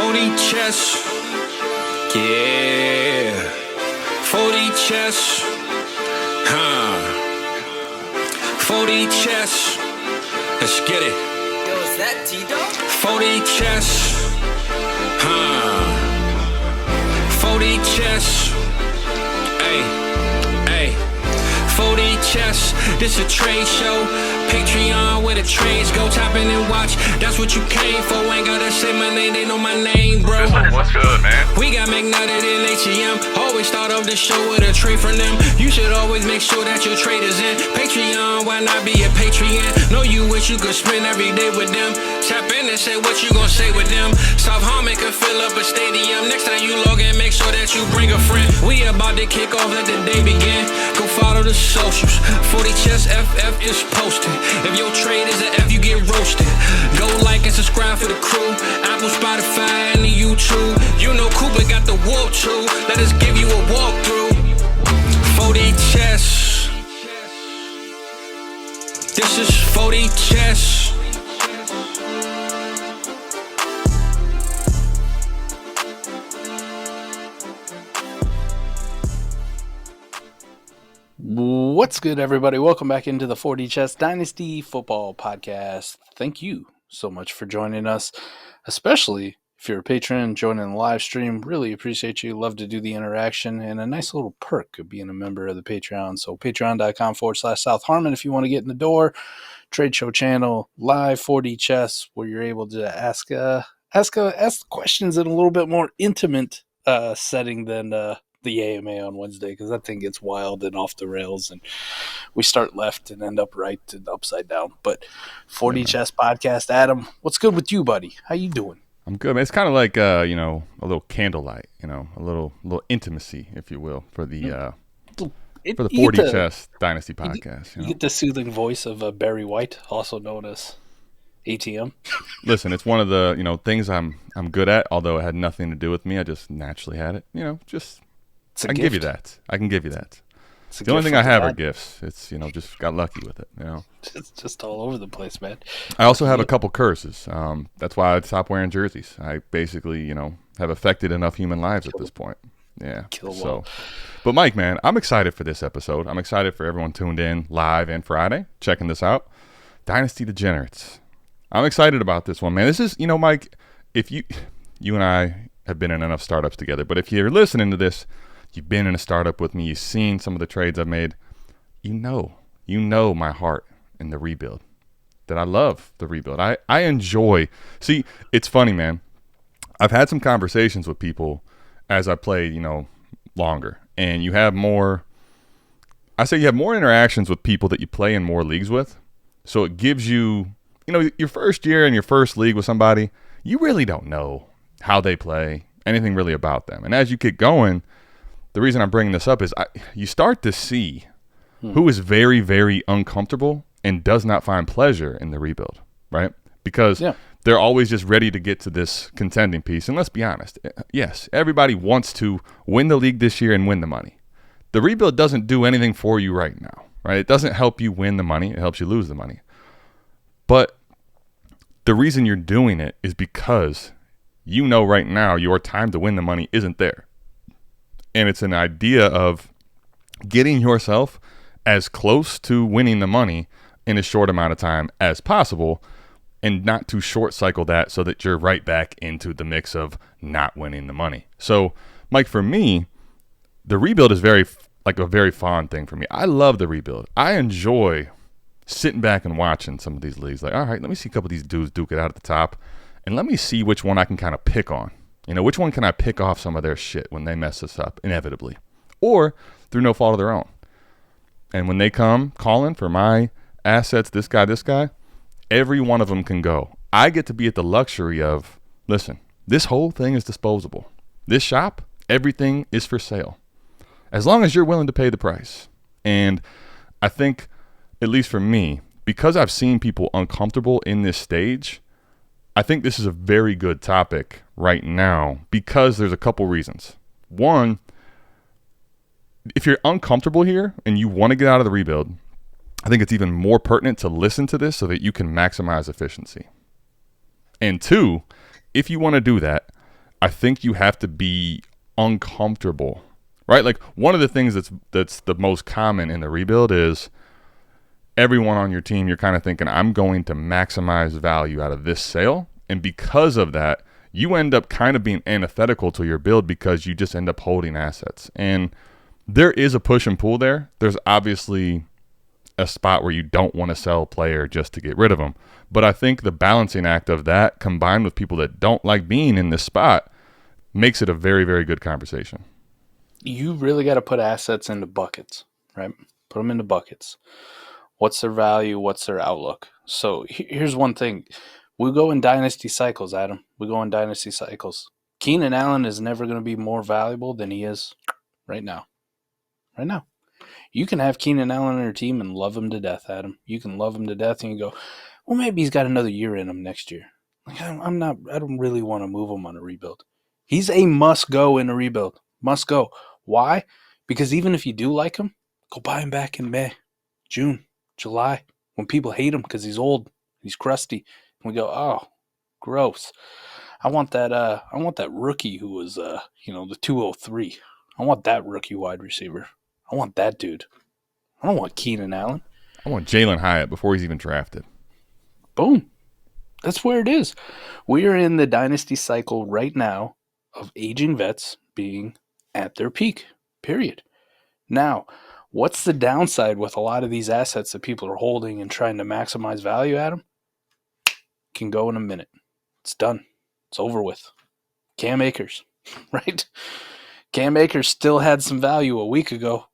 40 chess. Yeah. 40 chess. 40 chess. Let's get it. Yo, is that T-Dog? 40 chess. 40 chess. Hey. 40 chess. This a trade show. Patreon where the trades go. Tap in and watch. That's what you came for. Ain't gotta say my name. They know my name, bro. What's good, man? We got McNutted in ATM. Always start off the show with a trade from them. You should always make sure that your trade is in. Patreon, why not be a Patreon? Know you wish you could spend every day with them. Tap in and say what you gon' say with them. South Harmon can fill up a stadium. Next time you log in, make sure that you bring a friend. We about to kick off, let the day begin. Go follow the socials. 40 Chess FF is posted. If your trade is an F, you get roasted. Go like and subscribe for the crew. Apple, Spotify, and the YouTube. You know Cooper got the warp too. Let us give you a walkthrough. 40 Chess. This is 40 Chess. What's good, everybody? Welcome back into the 40 Chess Dynasty Football Podcast. Thank you so much for joining us, especially if you're a patron joining the live stream. Really appreciate you. Love to do the interaction, and a nice little perk of being a member of the Patreon. So patreon.com/South Harmon if you want to get in the door. Trade show channel, live 40 Chess, where you're able to ask questions in a little bit more intimate setting than the AMA on Wednesday, because that thing gets wild and off the rails, and we start left and end up right and upside down. But 40 Chess Podcast, Adam, what's good with you, buddy? How you doing? I'm good, man. It's kind of like a little candlelight, a little intimacy, if you will, for the 40 Chess Dynasty Podcast. You get the soothing voice of Barry White, also known as ATM. Listen, it's one of the things I'm good at, although it had nothing to do with me. I just naturally had it. I can give you that. The only thing I have are gifts. It's, just got lucky with it, It's just all over the place, man. I also have a couple curses. That's why I stopped wearing jerseys. I basically, have affected enough human lives at this point. Yeah. But Mike, man, I'm excited for this episode. I'm excited for everyone tuned in live and Friday, checking this out. Dynasty Degenerates. I'm excited about this one, man. This is, Mike, if you and I have been in enough startups together, but if you're listening to this, you've been in a startup with me, you've seen some of the trades I've made, you know my heart in the rebuild, that I love the rebuild. I enjoy. See, it's funny, man. I've had some conversations with people as I play, longer, and you have more interactions with people that you play in more leagues with. So it gives you, your first year in your first league with somebody, you really don't know how they play, anything really about them. And as you get going, the reason I'm bringing this up is you start to see who is very, very uncomfortable and does not find pleasure in the rebuild, right? Because they're always just ready to get to this contending piece. And let's be honest, yes, everybody wants to win the league this year and win the money. The rebuild doesn't do anything for you right now, right? It doesn't help you win the money. It helps you lose the money. But the reason you're doing it is because right now your time to win the money isn't there. And it's an idea of getting yourself as close to winning the money in a short amount of time as possible, and not to short cycle that so that you're right back into the mix of not winning the money. So, Mike, for me, the rebuild is a very fond thing for me. I love the rebuild. I enjoy sitting back and watching some of these leagues. Like, all right, let me see a couple of these dudes duke it out at the top, and let me see which one I can kind of pick on. Which one can I pick off some of their shit when they mess us up, inevitably, or through no fault of their own. And when they come calling for my assets, this guy, every one of them can go. I get to be at the luxury of, listen, this whole thing is disposable. This shop, everything is for sale, as long as you're willing to pay the price. And I think, at least for me, because I've seen people uncomfortable in this stage, I think this is a very good topic right now because there's a couple reasons. One, if you're uncomfortable here and you want to get out of the rebuild, I think it's even more pertinent to listen to this so that you can maximize efficiency. And two, if you want to do that, I think you have to be uncomfortable, right? Like one of the things that's the most common in the rebuild is everyone on your team, you're kind of thinking, I'm going to maximize value out of this sale. And because of that, you end up kind of being antithetical to your build because you just end up holding assets. And there is a push and pull there. There's obviously a spot where you don't want to sell a player just to get rid of them. But I think the balancing act of that combined with people that don't like being in this spot makes it a very, very good conversation. You really got to put assets into buckets, right? Put them into buckets. What's their value? What's their outlook? So here's one thing. We go in dynasty cycles, Adam. We go in dynasty cycles. Keenan Allen is never going to be more valuable than he is right now. Right now. You can have Keenan Allen on your team and love him to death, Adam. You can love him to death and you go, well, maybe he's got another year in him next year. Like I don't really want to move him on a rebuild. He's a must go in a rebuild. Must go. Why? Because even if you do like him, go buy him back in May, June, July, when people hate him because he's old, he's crusty. And we go, oh, gross. I want that rookie who was the 203. I want that rookie wide receiver. I want that dude. I don't want Keenan Allen. I want Jalen Hyatt before he's even drafted. Boom. That's where it is. We are in the dynasty cycle right now of aging vets being at their peak, period. Now, what's the downside with a lot of these assets that people are holding and trying to maximize value at them? Can go in a minute. It's done. It's over with. Cam Akers, right? Cam Akers still had some value a week ago.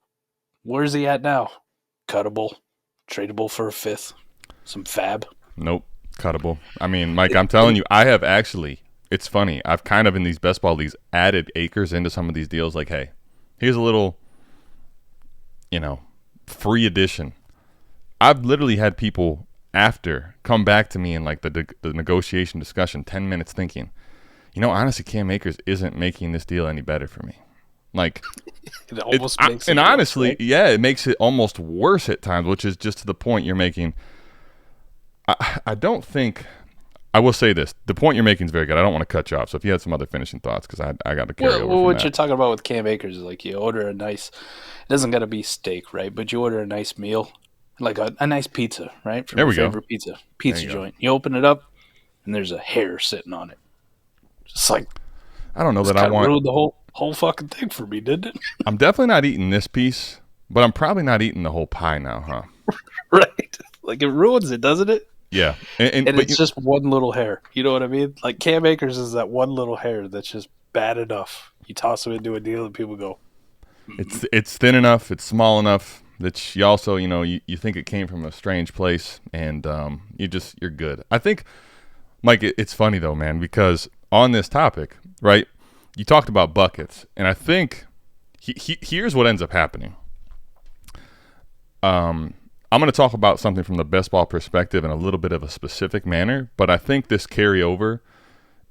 Where's he at now? Cuttable. Tradable for a fifth. Some fab. Nope. Cuttable. I mean, Mike, I'm telling you, I have actually, it's funny, I've kind of in these best ball leagues added Akers into some of these deals. Like, hey, here's a little, free addition. I've literally had people after come back to me in like the negotiation discussion, 10 minutes thinking, honestly, Cam Akers isn't making this deal any better for me. Like, it almost makes it and worse, honestly, right? yeah, it makes it almost worse at times, which is just to the point you're making. I don't think, I will say this, the point you're making is very good. I don't want to cut you off. So if you had some other finishing thoughts, because I got to carry over. What you're talking about with Cam Akers is like you order a nice, it doesn't got to be steak, right? But you order a nice meal, like a nice pizza, right? From There your we go. favorite pizza joint. You open it up, and there's a hair sitting on it. Just like, I don't know that I want. Ruined the whole fucking thing for me, didn't it? I'm definitely not eating this piece, but I'm probably not eating the whole pie now, huh? Right. Like it ruins it, doesn't it? Yeah. And it's just one little hair. You know what I mean? Like Cam Akers is that one little hair that's just bad enough. You toss him into a deal and people go, It's thin enough, it's small enough that you also, you think it came from a strange place, and you're good. I think, Mike, it's funny though, man, because on this topic, right, you talked about buckets, and I think here's what ends up happening. I'm going to talk about something from the best ball perspective in a little bit of a specific manner, but I think this carry over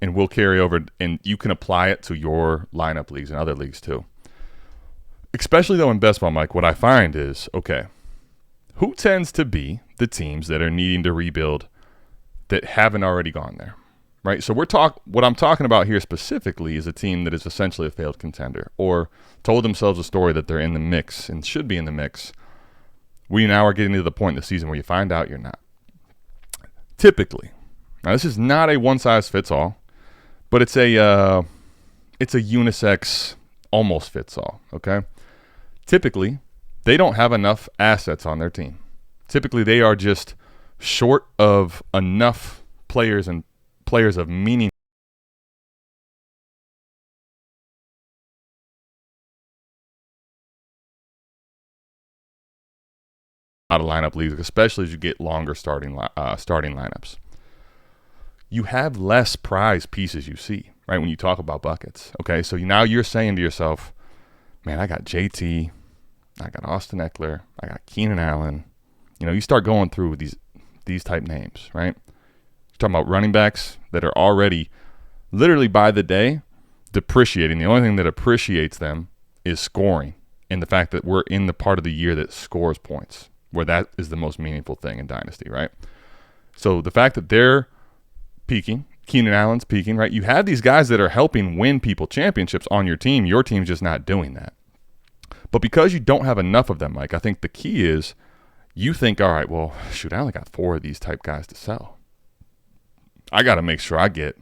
and will carry over, and you can apply it to your lineup leagues and other leagues too. Especially though in best ball, Mike, what I find is, okay, who tends to be the teams that are needing to rebuild that haven't already gone there, right? So what I'm talking about here specifically is a team that is essentially a failed contender or told themselves a story that they're in the mix and should be in the mix. We now are getting to the point in the season where you find out you're not. Typically, now this is not a one-size-fits-all, but it's a unisex almost fits all, okay? Typically, they don't have enough assets on their team. Typically, they are just short of enough players and players of meaning. Out of lineup leagues, especially as you get longer starting lineups. You have less prize pieces you see, right, when you talk about buckets. Okay, so now you're saying to yourself, man, I got JT, I got Austin Eckler, I got Keenan Allen. You start going through these type names, right? You're talking about running backs that are already, literally by the day, depreciating. The only thing that appreciates them is scoring and the fact that we're in the part of the year that scores points, where that is the most meaningful thing in Dynasty, right? So the fact that they're peaking Keenan Allen's peaking, right? You have these guys that are helping win people championships on your team. Your team's just not doing that. But because you don't have enough of them, Mike, I think the key is you think, all right, well, shoot, I only got 4 of these type guys to sell. I got to make sure I can't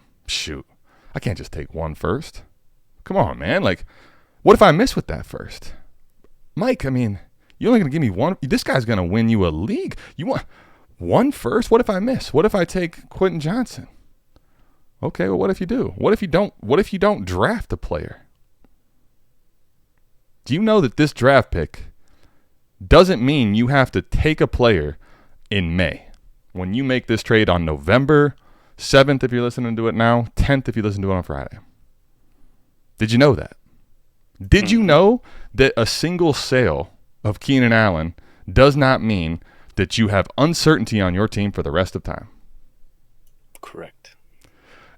just take one first. Come on, man. Like, what if I miss with that first? Mike, I mean, you're only going to give me one. This guy's going to win you a league. You want one first? What if I miss? What if I take Quentin Johnson? Okay, well, what if you do? What if you don't? What if you don't draft a player? Do you know that this draft pick doesn't mean you have to take a player in May? When you make this trade on November 7th, if you're listening to it now, 10th if you listen to it on Friday. Did you know that? Did you know that a single sale of Keenan Allen does not mean that you have uncertainty on your team for the rest of time? Correct.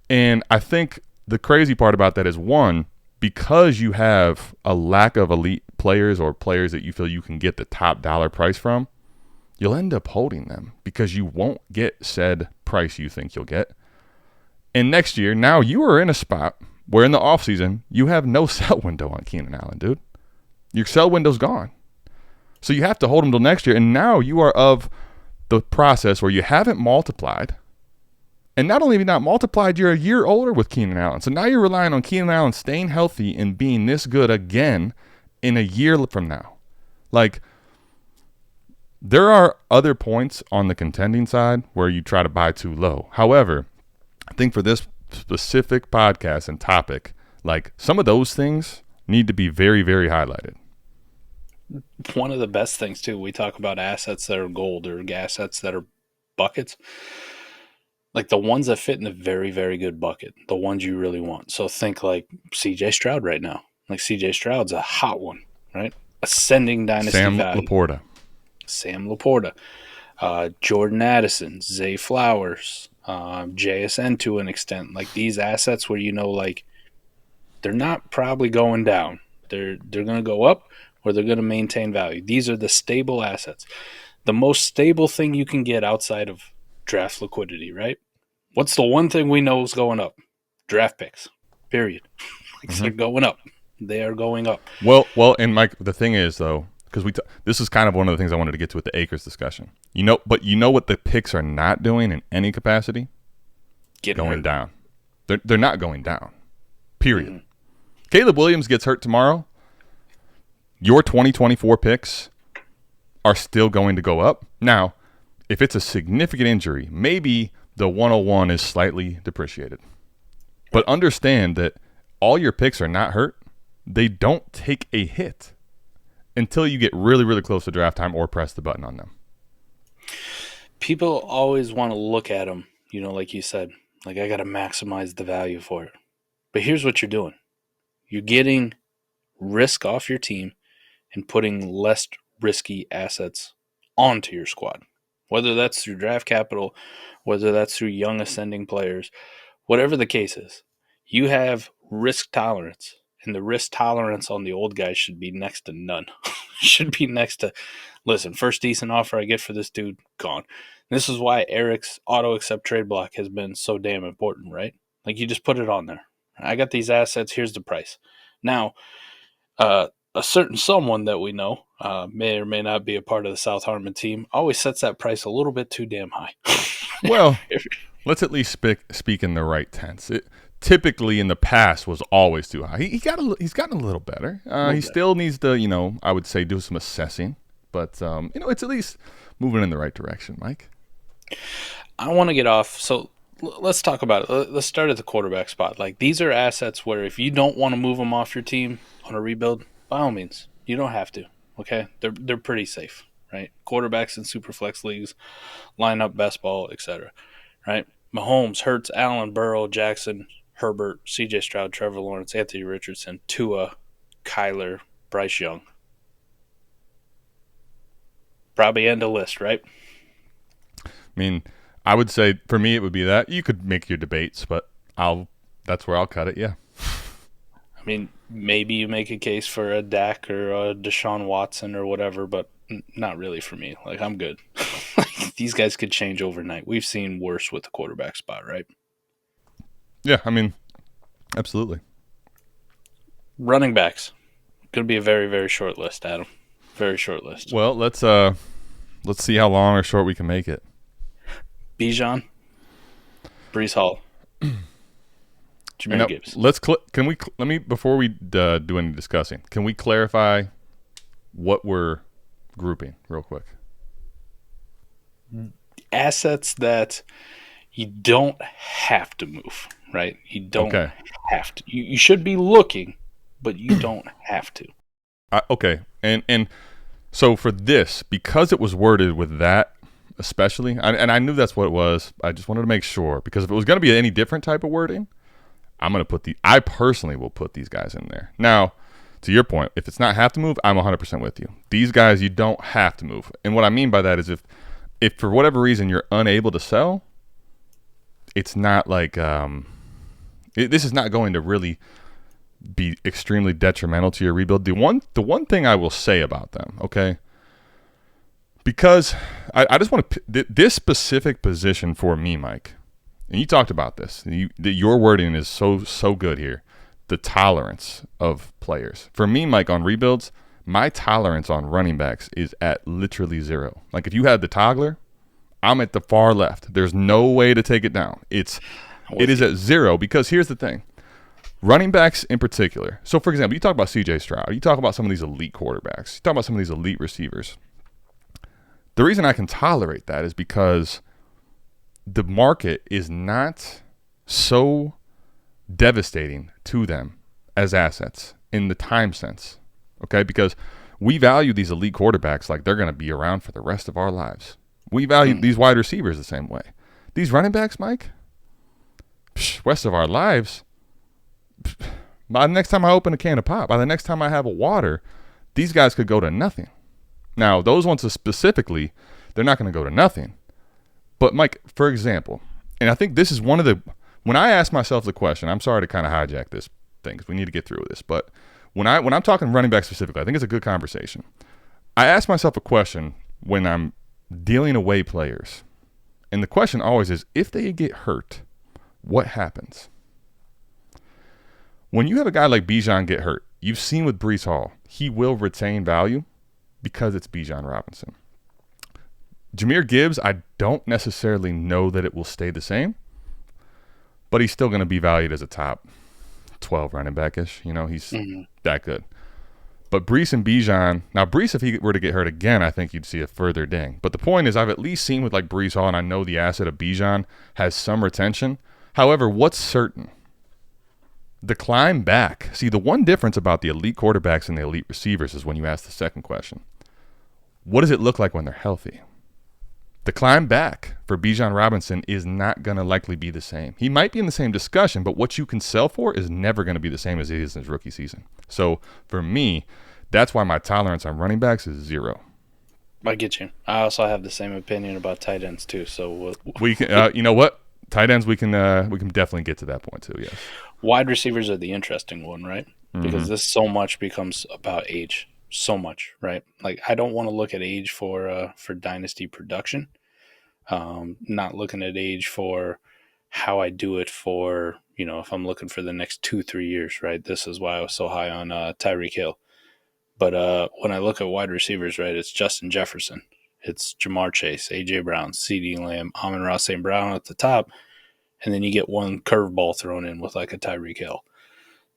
And I think the crazy part about that is, one, because you have a lack of elite players or players that you feel you can get the top dollar price from, you'll end up holding them because you won't get said price you think you'll get. And next year, now you are in a spot where in the offseason, you have no sell window on Keenan Allen, dude. Your sell window's gone. So you have to hold him till next year. And now you are of the process where you haven't multiplied. And not only have you not multiplied, you're a year older with Keenan Allen. So now you're relying on Keenan Allen staying healthy and being this good again in a year from now. Like, there are other points on the contending side where you try to buy too low. However, I think for this specific podcast and topic, like, some of those things need to be very, very highlighted. One of the best things, too, we talk about assets that are gold or assets that are buckets. Like the ones that fit in a very, very good bucket, the ones you really want. So think like C.J. Stroud right now. Like C.J. Stroud's a hot one, right? Ascending dynasty value. Sam LaPorta. Jordan Addison, Zay Flowers, JSN to an extent. Like these assets where, you know, like they're not probably going down. They're going to go up or they're going to maintain value. These are the stable assets. The most stable thing you can get outside of draft liquidity, right? What's the one thing we know is going up? Draft picks, period. They're going up. They are going up. Well, and Mike, the thing is, though, because this is kind of one of the things I wanted to get to with the Akers discussion. But you know what the picks are not doing in any capacity? Going down. They're not going down, period. Mm-hmm. Caleb Williams gets hurt tomorrow. Your 2024 picks are still going to go up. Now, if it's a significant injury, maybe the 101 is slightly depreciated. But understand that all your picks are not hurt. They don't take a hit until you get really, really close to draft time or press the button on them. People always want to look at them, you know, like you said, like I got to maximize the value for it. But here's what you're doing. You're getting risk off your team and putting less risky assets onto your squad. Whether that's through draft capital, whether that's through young ascending players, whatever the case is, you have risk tolerance. And the risk tolerance on the old guys should be next to none. Should be next to, listen, first decent offer I get for this dude, gone. And this is why Eric's auto-accept trade block has been so damn important, right? Like you just put it on there. I got these assets, here's the price. Now, a certain someone that we know may or may not be a part of the South Harmon team always sets that price a little bit too damn high. Well, let's at least speak in the right tense. It typically in the past was always too high. He's gotten a little better. He still needs to, you know, I would say do some assessing, but you know, it's at least moving in the right direction, Mike. I want to get off. So let's talk about it. Let's start at the quarterback spot. Like these are assets where if you don't want to move them off your team on a rebuild, by all means, you don't have to. Okay, they're pretty safe, right? Quarterbacks in Superflex leagues, lineup, best ball, etc. Right? Mahomes, Hurts, Allen, Burrow, Jackson, Herbert, C.J. Stroud, Trevor Lawrence, Anthony Richardson, Tua, Kyler, Bryce Young. Probably end a list, right? I mean, I would say for me it would be that. You could make your debates, but that's where I'll cut it, yeah. I mean, maybe you make a case for a Dak or a Deshaun Watson or whatever, but not really for me. Like, I'm good. These guys could change overnight. We've seen worse with the quarterback spot, right? Yeah, I mean, absolutely. Running backs. Going to be a very, very short list, Adam. Very short list. Well, let's see how long or short we can make it. Bijan, Breece Hall, Jahmyr Gibbs. Let me before we do any discussing, can we clarify what we're grouping real quick? Assets that you don't have to move, right? You don't have to. You should be looking, but you don't have to. Okay, and so for this, because it was worded with that, especially, and I knew that's what it was. I just wanted to make sure, because if it was going to be any different type of wording, I personally will put these guys in there. Now, to your point, if it's not have to move, I'm 100% with you. These guys, you don't have to move. And what I mean by that is if for whatever reason you're unable to sell, it's not like this is not going to really be extremely detrimental to your rebuild. The one thing I will say about them, okay, because I just want to this specific position for me, Mike, and you talked about this. Your wording is so good here. The tolerance of players for me, Mike, on rebuilds, my tolerance on running backs is at literally 0. Like if you had the toggler, I'm at the far left. There's no way to take it down. It is at 0 because here's the thing. Running backs in particular. So, for example, you talk about C.J. Stroud. You talk about some of these elite quarterbacks. You talk about some of these elite receivers. The reason I can tolerate that is because the market is not so devastating to them as assets in the time sense, okay? Because we value these elite quarterbacks like they're going to be around for the rest of our lives. We value these wide receivers the same way. These running backs, Mike, rest of our lives, by the next time I open a can of pop, by the next time I have a water, these guys could go to nothing. Now, those ones specifically, they're not going to go to nothing. But, Mike, for example, and I think this is one of the – when I ask myself the question, I'm sorry to kind of hijack this thing because we need to get through this, but when I'm talking running back specifically, I think it's a good conversation. I ask myself a question when I'm dealing away players, and the question always is, if they get hurt, what happens? When you have a guy like Bijan get hurt, you've seen with Breece Hall, he will retain value because it's Bijan Robinson. Jahmyr Gibbs, I don't necessarily know that it will stay the same, but he's still going to be valued as a top 12 running back-ish. You know, he's that good. But Breece and Bijan, now Breece, if he were to get hurt again, I think you'd see a further ding. But the point is, I've at least seen with like Breece Hall, and I know the asset of Bijan has some retention. However, what's certain? The climb back. See, the one difference about the elite quarterbacks and the elite receivers is when you ask the second question. What does it look like when they're healthy? The climb back for Bijan Robinson is not going to likely be the same. He might be in the same discussion, but what you can sell for is never going to be the same as it is in his rookie season. So for me, that's why my tolerance on running backs is 0. I get you. I also have the same opinion about tight ends too. So we can, you know what? Tight ends, we can definitely get to that point too. Yes. Wide receivers are the interesting one, right? Because this so much becomes about age. So much, right? Like I don't want to look at age for dynasty production. Not looking at age for how I do it for, you know, if I'm looking for the next 2-3 years, right? This is why I was so high on Tyreek Hill. But when I look at wide receivers, right, it's Justin Jefferson, it's Jamar Chase, A.J. Brown, C.D. Lamb, Amon-Ra St. Brown at the top, and then you get one curveball thrown in with like a Tyreek Hill.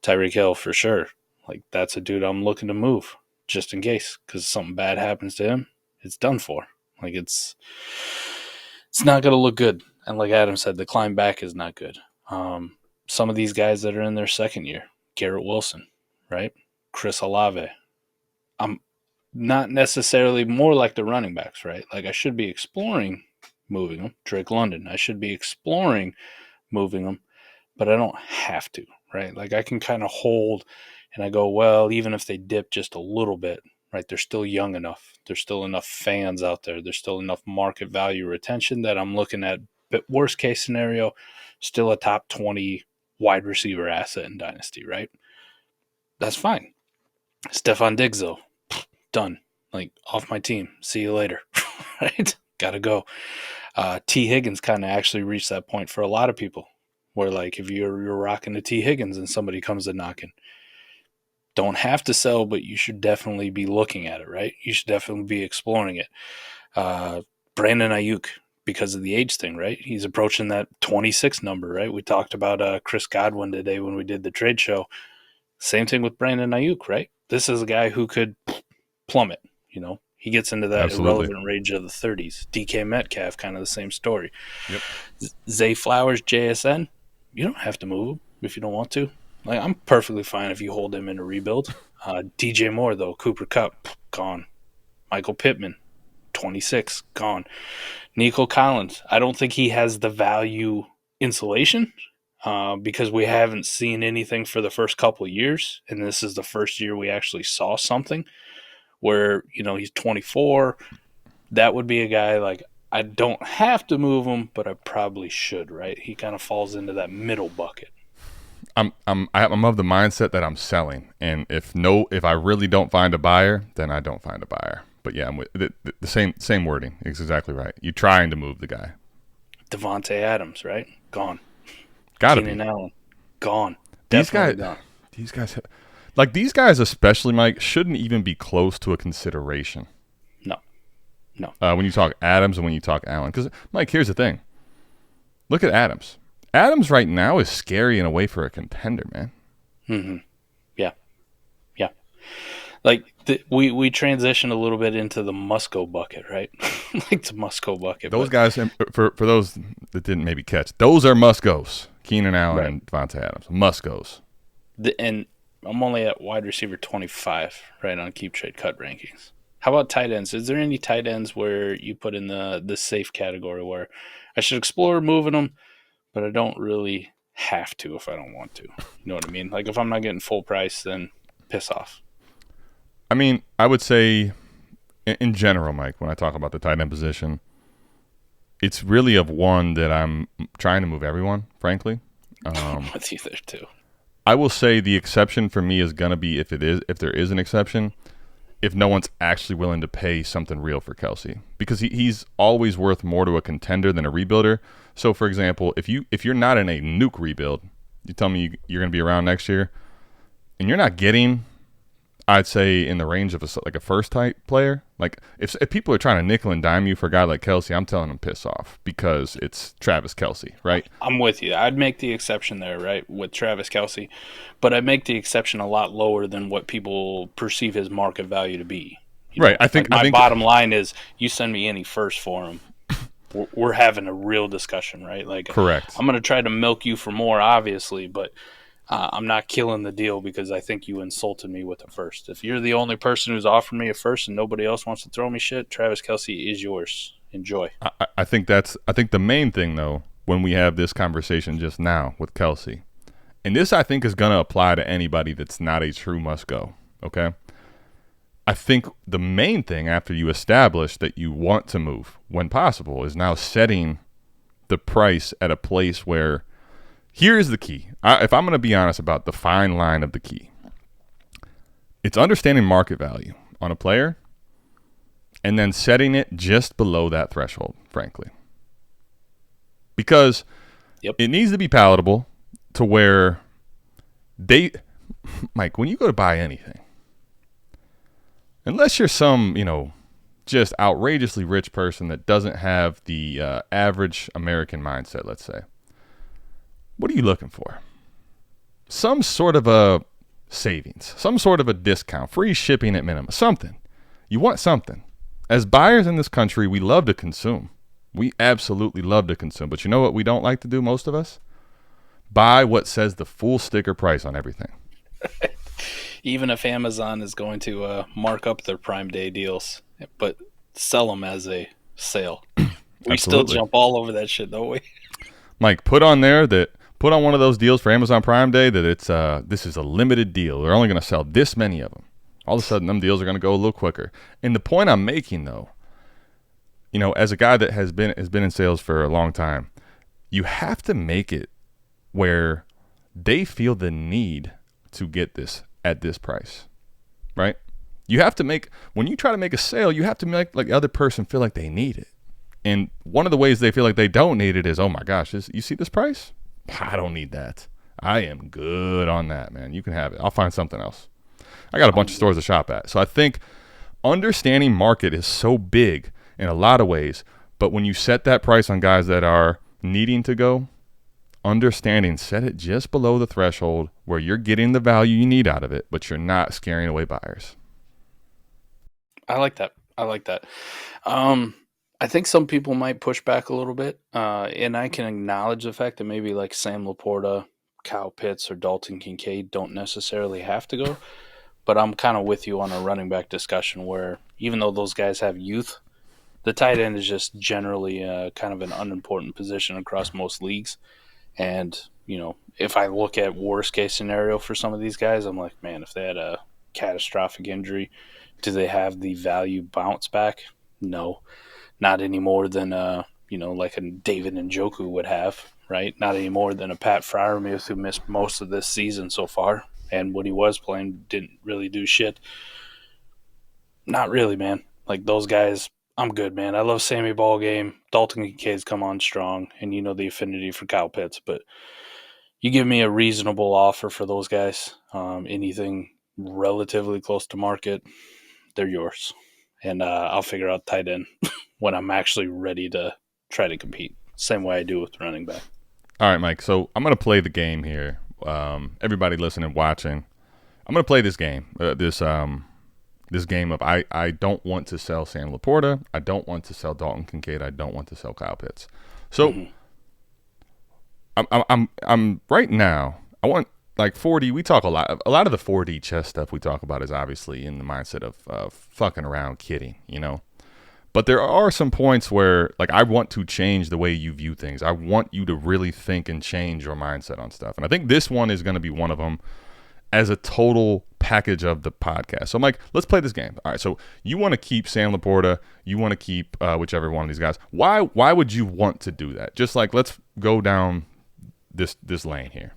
Tyreek Hill for sure. Like that's a dude I'm looking to move just in case, because something bad happens to him, it's done for. Like it's not going to look good. And like Adam said, the climb back is not good. Some of these guys that are in their second year, Garrett Wilson, right? Chris Olave. I'm not necessarily more like the running backs, right? Like I should be exploring moving them. Drake London, I should be exploring moving them, but I don't have to, right? Like I can kind of hold and I go, well, even if they dip just a little bit, right? They're still young enough. There's still enough fans out there. There's still enough market value retention that I'm looking at. But worst case scenario, still a top 20 wide receiver asset in Dynasty, right? That's fine. Stephon Diggs, though, done. Like off my team. See you later, right? Got to go. T. Higgins kind of actually reached that point for a lot of people where like if you're rocking a T. Higgins and somebody comes a knocking, don't have to sell, but you should definitely be looking at it, right? You should definitely be exploring it. Brandon Aiyuk, because of the age thing, right? He's approaching that 26 number, right? We talked about Chris Godwin today when we did the trade show. Same thing with Brandon Aiyuk, right? This is a guy who could plummet, you know? He gets into that irrelevant range of the 30s. DK Metcalf, kind of the same story. Yep. Zay Flowers, JSN, you don't have to move him if you don't want to. Like, I'm perfectly fine if you hold him in a rebuild. DJ Moore, though, Cooper Kupp, gone. Michael Pittman, 26, gone. Nico Collins, I don't think he has the value insulation because we haven't seen anything for the first couple of years, and this is the first year we actually saw something where, you know, he's 24. That would be a guy like, I don't have to move him, but I probably should, right? He kind of falls into that middle bucket. I'm of the mindset that I'm selling, and if I really don't find a buyer, then I don't find a buyer. But yeah, I'm with the same wording. It's exactly right. You're trying to move the guy. Devontae Adams, right? Gone. Gotta Keenan be. Allen, gone. These Definitely guys, like these guys especially, Mike, shouldn't even be close to a consideration. No. When you talk Adams and when you talk Allen, because Mike, here's the thing. Look at Adams. Adams right now is scary in a way for a contender, man. Mm-hmm. Yeah. Like we transitioned a little bit into the Musco bucket, right? Like the Musco bucket. Those guys, for those that didn't maybe catch, those are Muscos. Keenan Allen and Devontae Adams. Muscos. And I'm only at wide receiver 25, right, on Keep Trade Cut rankings. How about tight ends? Is there any tight ends where you put in the safe category where I should explore moving them, but I don't really have to if I don't want to? You know what I mean? Like if I'm not getting full price, then piss off. I mean, I would say in general, Mike, when I talk about the tight end position, it's really of one that I'm trying to move everyone, frankly. I'm with you there too. I will say the exception for me is going to be if there is an exception, if no one's actually willing to pay something real for Kelce, because he's always worth more to a contender than a rebuilder. So, for example, if you're not in a nuke rebuild, you tell me you're going to be around next year, and you're not getting, I'd say, in the range of a first type player. Like if people are trying to nickel and dime you for a guy like Kelce, I'm telling them piss off because it's Travis Kelce, right? I'm with you. I'd make the exception there, right, with Travis Kelce, but I'd make the exception a lot lower than what people perceive his market value to be. Right. I think my bottom line is you send me any first for him, we're having a real discussion, right? Like, correct. I'm going to try to milk you for more, obviously, but I'm not killing the deal because I think you insulted me with a first. If you're the only person who's offered me a first and nobody else wants to throw me shit, Travis Kelce is yours. Enjoy. I think the main thing, though, when we have this conversation just now with Kelce, and this I think is going to apply to anybody that's not a true must-go, okay? I think the main thing after you establish that you want to move, when possible, is now setting the price at a place where here's the key. If I'm going to be honest about the fine line of the key, it's understanding market value on a player and then setting it just below that threshold, frankly. Because it needs to be palatable to where Mike, when you go to buy anything, unless you're some, just outrageously rich person that doesn't have the average American mindset, let's say, what are you looking for? Some sort of a savings, some sort of a discount, free shipping at minimum, something. You want something. As buyers in this country, we love to consume. We absolutely love to consume. But you know what we don't like to do, most of us? Buy what says the full sticker price on everything. Even if Amazon is going to mark up their Prime Day deals, but sell them as a sale. We still jump all over that shit, don't we? Mike, put on one of those deals for Amazon Prime Day that it's this is a limited deal. They're only going to sell this many of them. All of a sudden, them deals are going to go a little quicker. And the point I'm making, though, as a guy that has been in sales for a long time, you have to make it where they feel the need to get this at this price, right? You have to when you try to make a sale, you have to make like the other person feel like they need it. And one of the ways they feel like they don't need it is, oh my gosh, you see this price? I don't need that. I am good on that, man. You can have it. I'll find something else. I got a bunch of stores to shop at. So I think understanding market is so big in a lot of ways. But when you set that price on guys that are needing to go, understanding, set it just below the threshold where you're getting the value you need out of it, but you're not scaring away buyers. I like that. I think some people might push back a little bit, and I can acknowledge the fact that maybe like Sam LaPorta, Kyle Pitts, or Dalton Kincaid don't necessarily have to go. But I'm kind of with you on a running back discussion where even though those guys have youth, the tight end is just generally kind of an unimportant position across most leagues. And, you know, if I look at worst case scenario for some of these guys, I'm like, man, if they had a catastrophic injury, do they have the value bounce back? No, not any more than, like a David Njoku would have, right? Not any more than a Pat Freiermuth who missed most of this season so far. And when he was playing, didn't really do shit. Not really, man. Like those guys, I'm good, man. I love Sammy Ballgame. Dalton Kincaid's come on strong, and you know the affinity for Kyle Pitts. But you give me a reasonable offer for those guys, anything relatively close to market, they're yours. And I'll figure out tight end when I'm actually ready to try to compete. Same way I do with running back. All right, Mike. So I'm going to play the game here. Everybody listening, watching, I'm going to play this game. This game of I don't want to sell Sam LaPorta. I don't want to sell Dalton Kincaid. I don't want to sell Kyle Pitts. So I'm right now. I want like 4D. We talk a lot of the 4D chess stuff we talk about is obviously in the mindset of fucking around, kidding, you know. But there are some points where, like, I want to change the way you view things. I want you to really think and change your mindset on stuff. And I think this one is going to be one of them as a total package of the podcast. So, Mike, let's play this game. All right, so you want to keep Sam LaPorta. You want to keep whichever one of these guys. Why would you want to do that? Just like, let's go down this lane here.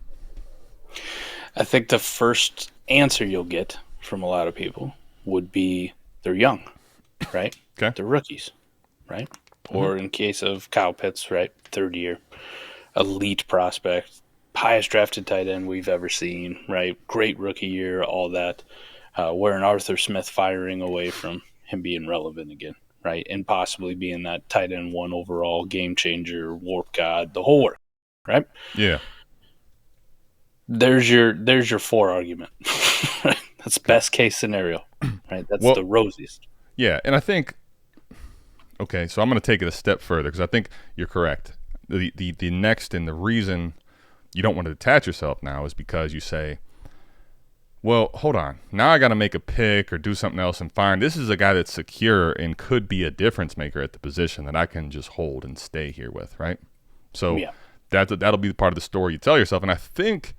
I think the first answer you'll get from a lot of people would be they're young, right? Okay. They're rookies, right? Or in case of Kyle Pitts, right? Third year, elite prospect, highest drafted tight end we've ever seen, right? Great rookie year, all that. We're an Arthur Smith firing away from him being relevant again, right? And possibly being that tight end 1 overall game changer, warp god, the whole work, right? Yeah. There's your 4 argument. Right? That's best case scenario, right? That's the rosiest. Yeah, and I think, okay, so I'm going to take it a step further because I think you're correct. The next and the reason you don't want to detach yourself now is because you say, well, hold on. Now I got to make a pick or do something else and find this is a guy that's secure and could be a difference maker at the position that I can just hold and stay here with, right? So that'll be part of the story you tell yourself. And I think,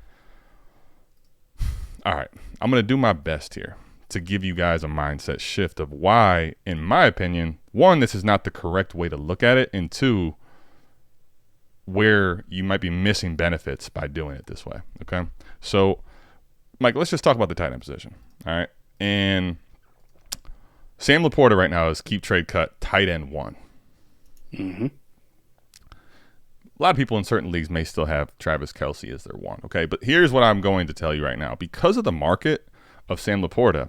all right, I'm going to do my best here to give you guys a mindset shift of why, in my opinion, 1, this is not the correct way to look at it, and 2, where you might be missing benefits by doing it this way, okay? So, Mike, let's just talk about the tight end position, all right? And Sam LaPorta right now is keep, trade, cut, tight end 1. Mm-hmm. A lot of people in certain leagues may still have Travis Kelce as their 1, okay? But here's what I'm going to tell you right now. Because of the market of Sam LaPorta,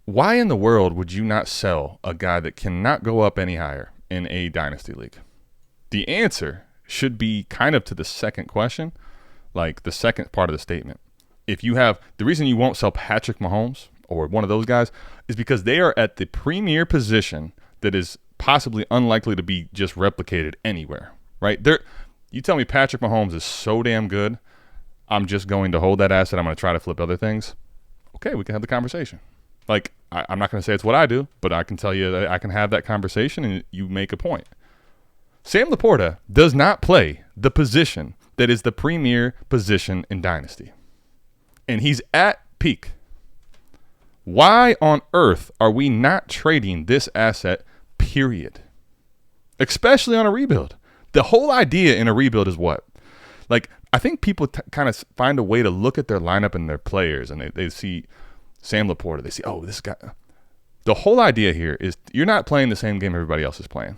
why in the world would you not sell a guy that cannot go up any higher in a dynasty league? The answer should be kind of to the second question, like the second part of the statement. If you have the reason you won't sell Patrick Mahomes or one of those guys is because they are at the premier position that is possibly unlikely to be just replicated anywhere, right? You tell me Patrick Mahomes is so damn good, I'm just going to hold that asset. I'm going to try to flip other things. Okay, we can have the conversation. Like, I'm not going to say it's what I do, but I can tell you that I can have that conversation and you make a point. Sam LaPorta does not play the position that is the premier position in Dynasty. And he's at peak. Why on earth are we not trading this asset, period? Especially on a rebuild. The whole idea in a rebuild is what? Like, I think people kind of find a way to look at their lineup and their players, and they see Sam LaPorta. They see, oh, this guy. The whole idea here is you're not playing the same game everybody else is playing.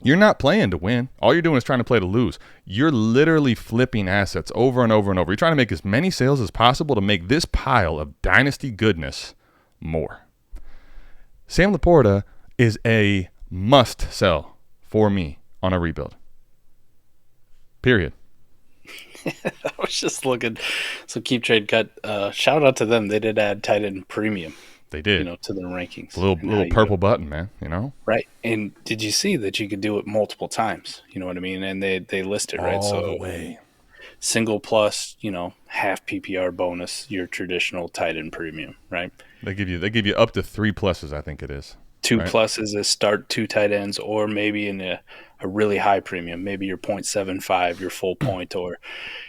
You're not playing to win. All you're doing is trying to play to lose. You're literally flipping assets over and over and over. You're trying to make as many sales as possible to make this pile of dynasty goodness more. Sam LaPorta is a must sell for me on a rebuild. Period. I was just looking. So Keep Trade Cut. Shout out to them. They did add tight end premium. They did. To their rankings. A little purple button, man. Right. And did you see that you could do it multiple times? You know what I mean? And they list it, right? All the way. Single plus, half PPR bonus, your traditional tight end premium, right? They give you up to 3 pluses, I think it is. 2 pluses is start 2 tight ends, or maybe in a really high premium, maybe your 0.75, your full point, or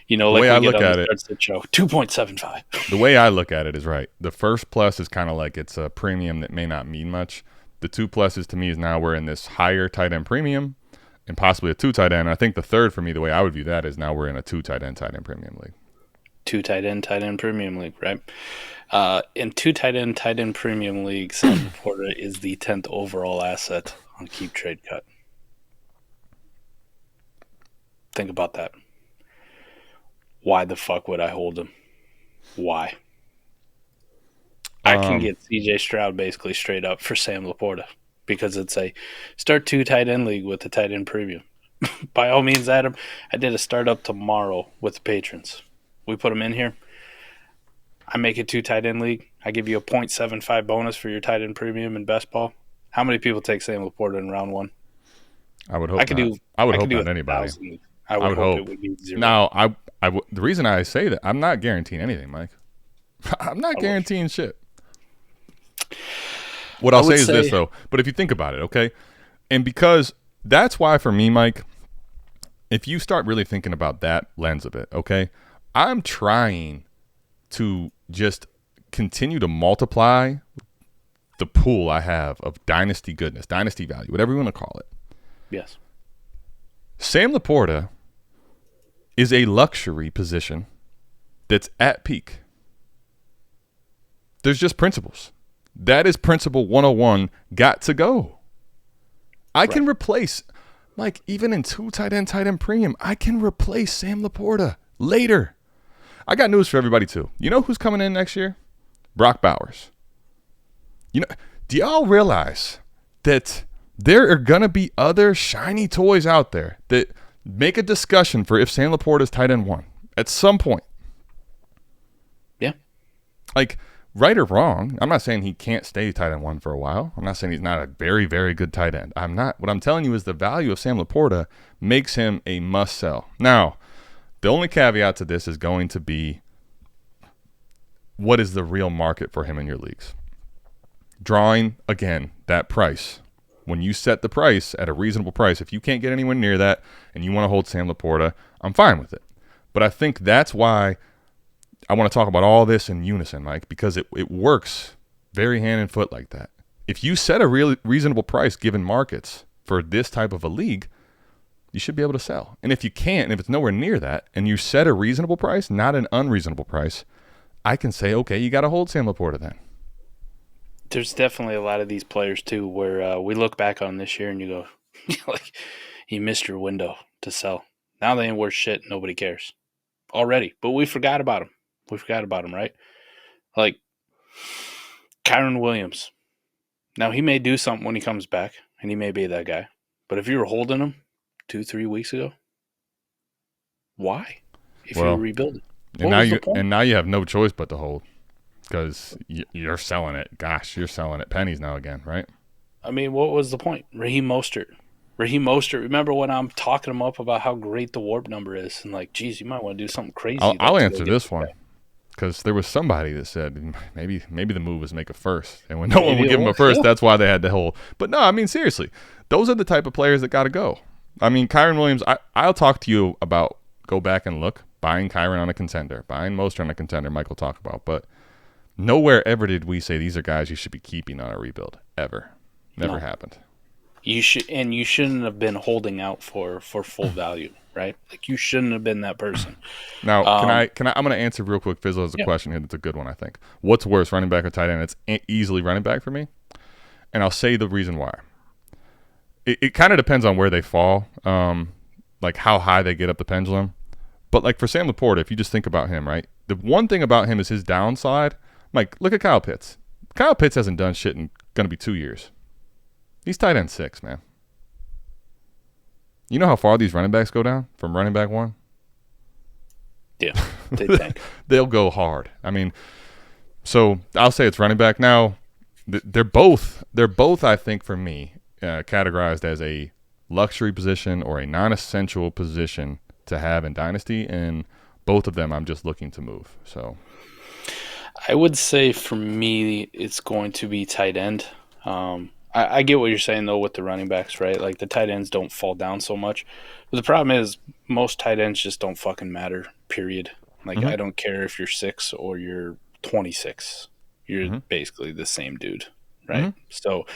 like the way I look at it, 2.75. The way I look at it is right. The first plus is kind of like it's a premium that may not mean much. The 2 pluses to me is now we're in this higher tight end premium and possibly a 2 tight end. I think the third for me, the way I would view that is now we're in a 2 tight end premium league. 2 tight end premium league, right? In 2 tight end premium league, Sam LaPorta is the 10th overall asset on Keep Trade Cut. Think about that. Why the fuck would I hold him? Why? I can get CJ Stroud basically straight up for Sam LaPorta because it's a start 2 tight end league with the tight end premium. By all means, Adam, I did a startup tomorrow with the patrons. We put them in here. I make it 2 tight end league. I give you a 0.75 bonus for your tight end premium in best ball. How many people take Sam LaPorta in round 1? I would hope not. I would hope not anybody. I would hope it would be 0. Now, the reason I say that, I'm not guaranteeing anything, Mike. I'm not guaranteeing shit. What I'll say is this, though. But if you think about it, okay? And because that's why, for me, Mike, if you start really thinking about that lens of it, okay, I'm trying to just continue to multiply the pool I have of dynasty goodness, dynasty value, whatever you want to call it. Yes. Sam LaPorta is a luxury position that's at peak. There's just principles. That is principle 101, got to go. I can replace, like, even in 2 tight end premium, I can replace Sam LaPorta later. I got news for everybody, too. You know who's coming in next year? Brock Bowers. Do y'all realize that there are going to be other shiny toys out there that make a discussion for if Sam LaPorta is tight end 1 at some point? Yeah. Like, right or wrong, I'm not saying he can't stay tight end 1 for a while. I'm not saying he's not a very, very good tight end. I'm not. What I'm telling you is the value of Sam LaPorta makes him a must sell. Now, the only caveat to this is going to be what is the real market for him in your leagues? Drawing, again, that price. When you set the price at a reasonable price, if you can't get anywhere near that and you want to hold Sam LaPorta, I'm fine with it. But I think that's why I want to talk about all this in unison, Mike, because it works very hand and foot like that. If you set a really reasonable price given markets for this type of a league, you should be able to sell. And if you can't, and if it's nowhere near that, and you set a reasonable price, not an unreasonable price, I can say, okay, you got to hold Sam LaPorta then. There's definitely a lot of these players, too, where we look back on this year and you go, like, you missed your window to sell. Now they ain't worth shit. Nobody cares already. But we forgot about them. We forgot about him, right? Like, Kyron Williams. Now, he may do something when he comes back, and he may be that guy. But if you were holding him 2-3 weeks ago, why? If you were rebuilding. And now you have no choice but to hold because you're selling it. Gosh, you're selling it pennies now again, right? I mean, what was the point? Raheem Mostert, remember when I'm talking him up about how great the warp number is? And like, geez, you might want to do something crazy. I'll answer this one. Because there was somebody that said maybe the move was make a first. And when no one would give him a first, that's why they had to hold. But no, I mean, seriously, those are the type of players that got to go. I mean, Kyron Williams, I'll talk to you about go back and look, buying Kyron on a contender, buying Mostert on a contender, Mike will talk about. But nowhere ever did we say these are guys you should be keeping on a rebuild, ever. Never happened. You shouldn't have been holding out for full value. Right? Like, you shouldn't have been that person. Now, I'm going to answer real quick. Fizzle has a question here that's a good one, I think. What's worse, running back or tight end? It's easily running back for me. And I'll say the reason why. it kind of depends on where they fall, like how high they get up the pendulum. But like for Sam LaPorta, if you just think about him, right? The one thing about him is his downside. Like, look at Kyle Pitts. Kyle Pitts hasn't done shit in going to be 2 years. He's tight end 6, man. You know how far these running backs go down from running back 1? Yeah, they tank. They'll go hard. I mean, so I'll say it's running back. Now, they're both, I think, for me, categorized as a luxury position or a non-essential position to have in Dynasty, and both of them I'm just looking to move. So I would say for me, it's going to be tight end. I get what you're saying, though, with the running backs, right? Like, the tight ends don't fall down so much. But the problem is most tight ends just don't fucking matter, period. Like, I don't care if you're 6 or you're 26. You're basically the same dude, right? So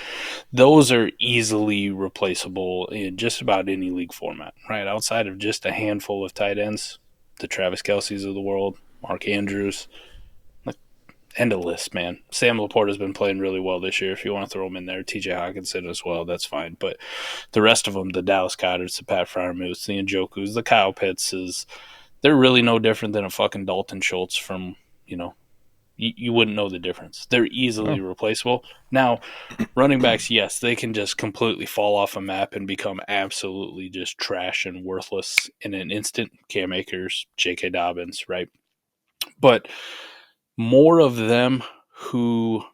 those are easily replaceable in just about any league format, right? Outside of just a handful of tight ends, the Travis Kelce's of the world, Mark Andrews, end of list, man. Sam LaPorta's been playing really well this year. If you want to throw him in there, TJ Hawkinson as well, that's fine. But the rest of them, the Dallas Goederts, the Pat Freiermuths, the Njokus, the Kyle Pittses, they're really no different than a fucking Dalton Schultz from, you wouldn't know the difference. They're easily replaceable. Now, running backs, yes, they can just completely fall off a map and become absolutely just trash and worthless in an instant. Cam Akers, J.K. Dobbins, right? But more of them who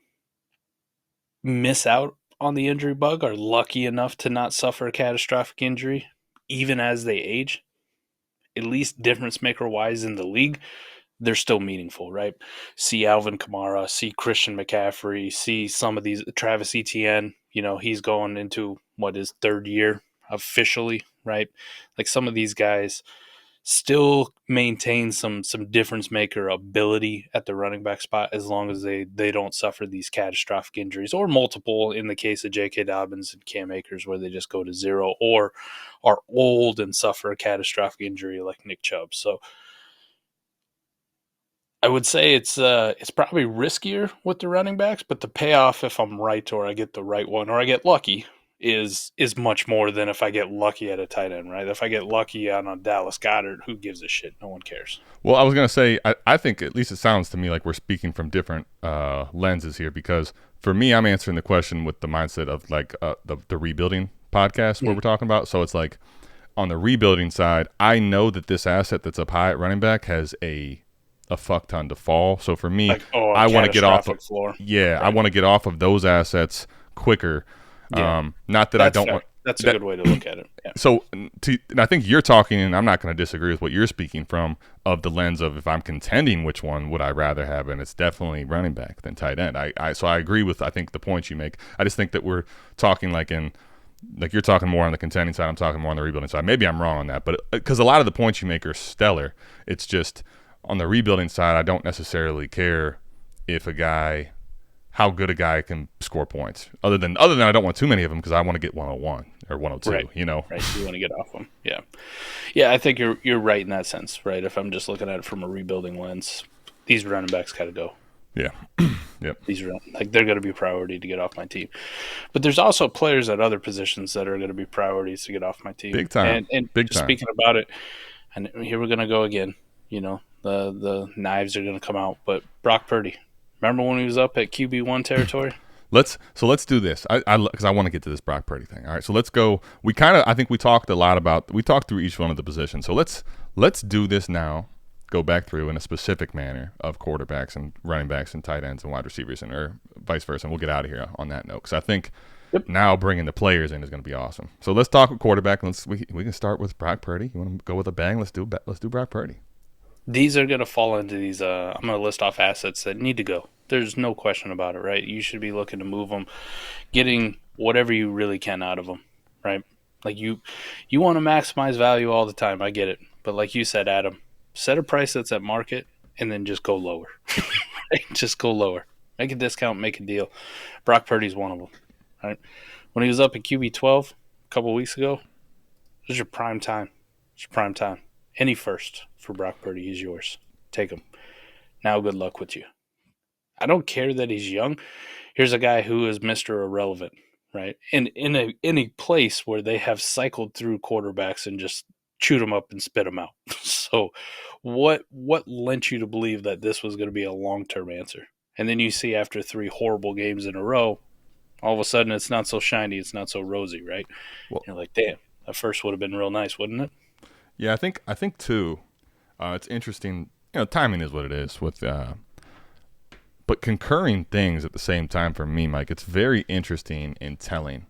miss out on the injury bug are lucky enough to not suffer a catastrophic injury, even as they age. At least difference maker wise in the league, they're still meaningful, right? See Alvin Kamara, see Christian McCaffrey, see some of these, Travis Etienne, he's going into his 3rd year officially, right? Like, some of these guys still maintain some difference maker ability at the running back spot as long as they don't suffer these catastrophic injuries, or multiple in the case of J.K. Dobbins and Cam Akers, where they just go to 0 or are old and suffer a catastrophic injury like Nick Chubb. So I would say it's probably riskier with the running backs, but the payoff, if I'm right or I get the right one or I get lucky, is much more than if I get lucky at a tight end, right? If I get lucky on a Dallas Goedert, who gives a shit? No one cares. Well, I was going to say, I think at least it sounds to me like we're speaking from different lenses here, because for me, I'm answering the question with the mindset of like the rebuilding podcast where we're talking about. So it's like on the rebuilding side, I know that this asset that's up high at running back has a fuck ton to fall. So for me, I want to get off of floor. Yeah, right. I want to get off of those assets quicker. Yeah. Not that I don't want. That's a good way to look at it. Yeah. So and I think you're talking, and I'm not going to disagree with what you're speaking from, of the lens of if I'm contending, which one would I rather have, and it's definitely running back than tight end. So I agree with, I think, the points you make. I just think that we're talking like you're talking more on the contending side, I'm talking more on the rebuilding side. Maybe I'm wrong on that, but because a lot of the points you make are stellar, it's just on the rebuilding side, I don't necessarily care if how good a guy can score points. Other than I don't want too many of them because I want to get 101 or 102. Right. Right. You want to get off them. Yeah. Yeah. I think you're right in that sense. Right. If I'm just looking at it from a rebuilding lens, these running backs got to go. Yeah. Yep. They're going to be a priority to get off my team. But there's also players at other positions that are going to be priorities to get off my team. Big time. And Big time. Speaking about it, and here we're going to go again. The knives are going to come out. But Brock Purdy, remember when he was up at QB1 territory? Let's do this. Because I want to get to this Brock Purdy thing. All right, so let's go. I think we talked through each one of the positions. So let's do this now. Go back through in a specific manner of quarterbacks and running backs and tight ends and wide receivers or vice versa. And we'll get out of here on that note, because I think now bringing the players in is going to be awesome. So let's talk with quarterback. We can start with Brock Purdy. You want to go with a bang? Let's do Brock Purdy. These are going to fall into these. I'm going to list off assets that need to go. There's no question about it, right? You should be looking to move them, getting whatever you really can out of them, right? Like you want to maximize value all the time. I get it, but like you said, Adam, set a price that's at market and then just go lower. Right? Just go lower. Make a discount, make a deal. Brock Purdy's one of them, right? When he was up at QB 12 a couple of weeks ago, it was your prime time. It's your prime time. Any first for Brock Purdy, he's yours. Take him. Now good luck with you. I don't care that he's young. Here's a guy who is Mr. Irrelevant, right? And in a place where they have cycled through quarterbacks and just chewed them up and spit them out. So what lent you to believe that this was going to be a long-term answer? And then you see after 3 horrible games in a row, all of a sudden it's not so shiny, it's not so rosy, right? Well, you're like, damn, that first would have been real nice, wouldn't it? Yeah, I think too, it's interesting. Timing is what it is with, but concurring things at the same time for me, Mike. It's very interesting and telling.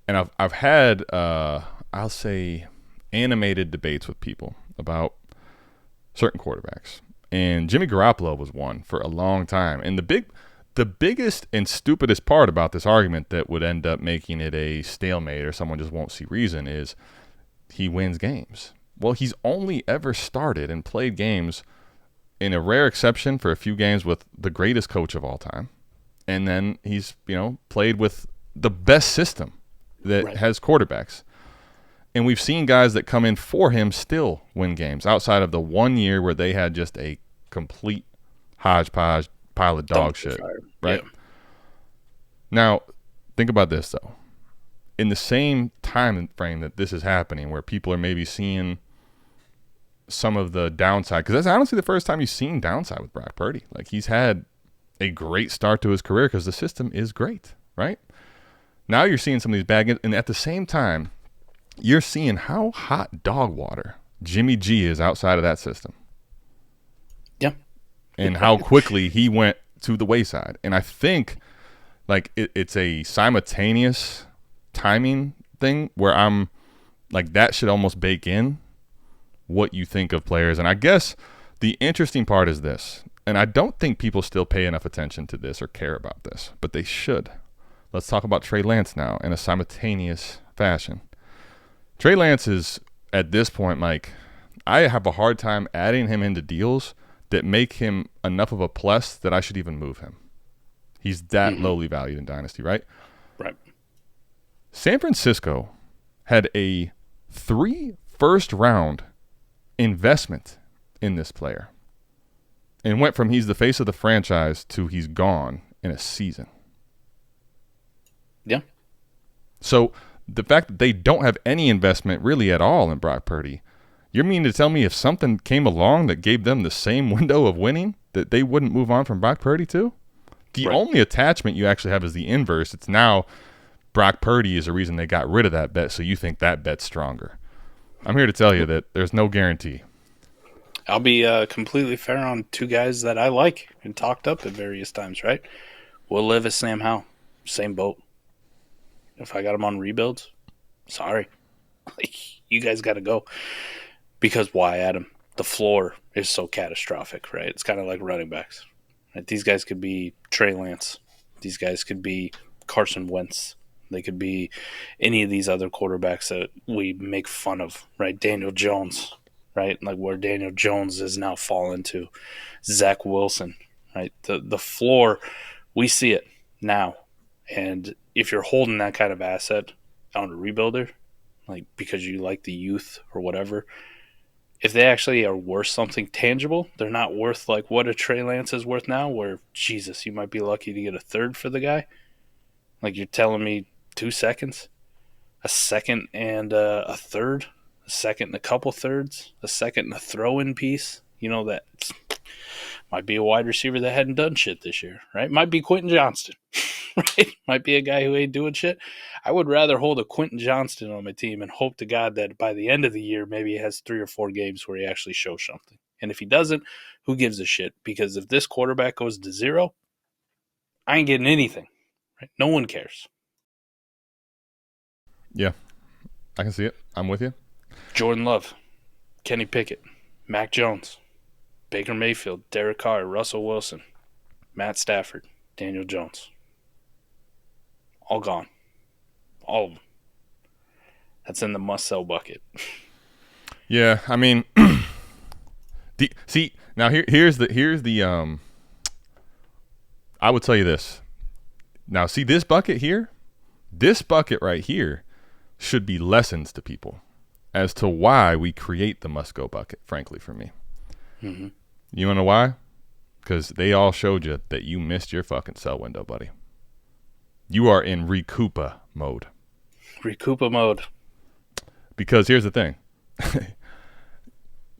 And I've had I'll say animated debates with people about certain quarterbacks, and Jimmy Garoppolo was one for a long time. And the biggest and stupidest part about this argument that would end up making it a stalemate or someone just won't see reason is he wins games. Well, he's only ever started and played games, in a rare exception, for a few games with the greatest coach of all time. And then he's, played with the best system that has quarterbacks. And we've seen guys that come in for him still win games outside of the 1 year where they had just a complete hodgepodge pile of dog shit, right? Yeah. Now, think about this, though. In the same time frame that this is happening, where people are maybe seeing some of the downside, because that's honestly the first time you've seen downside with Brock Purdy. Like, he's had a great start to his career because the system is great, right? Now you're seeing some of these bad, and at the same time, you're seeing how hot dog water Jimmy G is outside of that system. Yeah. And how quickly he went to the wayside. And I think, like, it's a simultaneous timing thing where I'm like, that should almost bake in what you think of players. And I guess the interesting part is this, and I don't think people still pay enough attention to this or care about this, but they should. Let's talk about Trey Lance now in a simultaneous fashion. Trey Lance is, at this point, Mike, I have a hard time adding him into deals that make him enough of a plus that I should even move him. He's that lowly valued in Dynasty, right? Right. San Francisco had a 3 first-round investment in this player and went from he's the face of the franchise to he's gone in a season. Yeah. So the fact that they don't have any investment really at all in Brock Purdy, you're meaning to tell me if something came along that gave them the same window of winning, that they wouldn't move on from Brock Purdy too? The only attachment you actually have is the inverse. It's now Brock Purdy is the reason they got rid of that bet, so you think that bet's stronger. I'm here to tell you that there's no guarantee. I'll be completely fair on 2 guys that I like and talked up at various times, right? Will Levis, Sam Howell, same boat. If I got them on rebuilds, sorry. You guys got to go. Because why, Adam? The floor is so catastrophic, right? It's kind of like running backs. Right? These guys could be Trey Lance. These guys could be Carson Wentz. They could be any of these other quarterbacks that we make fun of, right? Daniel Jones, right? Like where Daniel Jones is now fallen to. Zach Wilson, right? The floor, we see it now. And if you're holding that kind of asset on a rebuilder, like because you like the youth or whatever, if they actually are worth something tangible, they're not worth like what a Trey Lance is worth now, where, Jesus, you might be lucky to get a third for the guy. Like you're telling me 2 seconds, a second and a third, a second and a couple thirds, a second and a throw-in piece. That might be a wide receiver that hadn't done shit this year, right? Might be Quentin Johnston, right? Might be a guy who ain't doing shit. I would rather hold a Quentin Johnston on my team and hope to God that by the end of the year, maybe he has 3 or 4 games where he actually shows something. And if he doesn't, who gives a shit? Because if this quarterback goes to 0, I ain't getting anything. Right? No one cares. Yeah, I can see it. I'm with you. Jordan Love, Kenny Pickett, Mac Jones, Baker Mayfield, Derek Carr, Russell Wilson, Matt Stafford, Daniel Jones. All gone. All of them. That's in the must-sell bucket. Yeah, I mean, see, now here's the I would tell you this. Now, see this bucket here? This bucket right here should be lessons to people as to why we create the must-go bucket, frankly, for me. Mm-hmm. You want to know why? Because they all showed you that you missed your fucking sell window, buddy. You are in recoupa mode. Recoupa mode. Because here's the thing.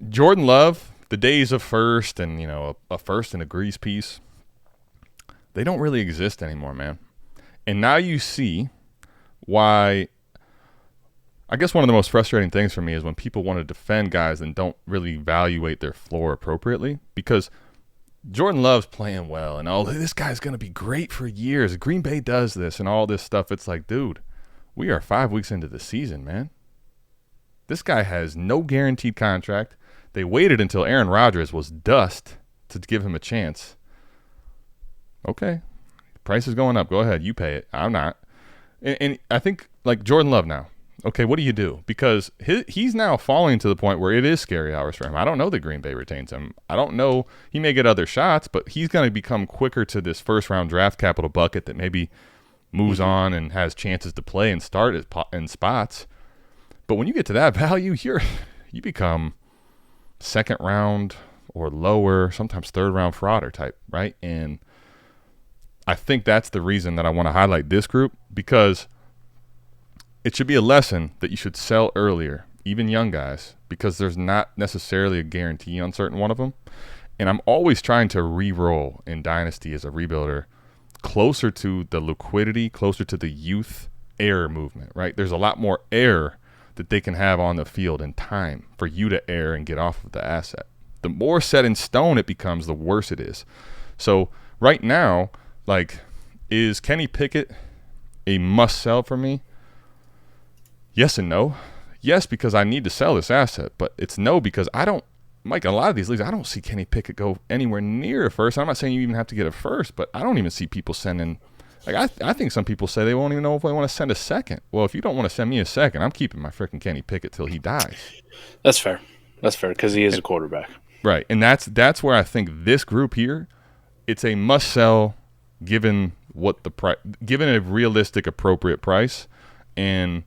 Jordan Love, the days of first and, a first and a grease piece, they don't really exist anymore, man. And now you see why. I guess one of the most frustrating things for me is when people want to defend guys and don't really evaluate their floor appropriately, because Jordan Love's playing well and this guy's going to be great for years. Green Bay does this and all this stuff. It's like, dude, we are 5 weeks into the season, man. This guy has no guaranteed contract. They waited until Aaron Rodgers was dust to give him a chance. Okay, price is going up. Go ahead, you pay it. I'm not. And I think, like, Jordan Love now. Okay, what do you do? Because he's now falling to the point where it is scary hours for him. I don't know that Green Bay retains him. I don't know. He may get other shots, but he's going to become quicker to this first-round draft capital bucket that maybe moves on and has chances to play and start in spots. But when you get to that value, you become second round or lower, sometimes third round frauder type, right? And I think that's the reason that I want to highlight this group, because it should be a lesson that you should sell earlier, even young guys, because there's not necessarily a guarantee on certain one of them. And I'm always trying to re-roll in Dynasty as a rebuilder closer to the liquidity, closer to the youth air movement, right? There's a lot more air that they can have on the field and time for you to air and get off of the asset. The more set in stone it becomes, the worse it is. So right now, like, is Kenny Pickett a must sell for me? Yes and no. Yes, because I need to sell this asset, but it's no because I don't, Mike, in a lot of these leagues, I don't see Kenny Pickett go anywhere near a first. I'm not saying you even have to get a first, but I don't even see people sending, like, I think some people say they won't even know if they want to send a second. Well, if you don't want to send me a second, I'm keeping my freaking Kenny Pickett till he dies. That's fair. That's fair, because he is a quarterback. Right, and that's where I think this group here, it's a must sell given what the given a realistic, appropriate price, and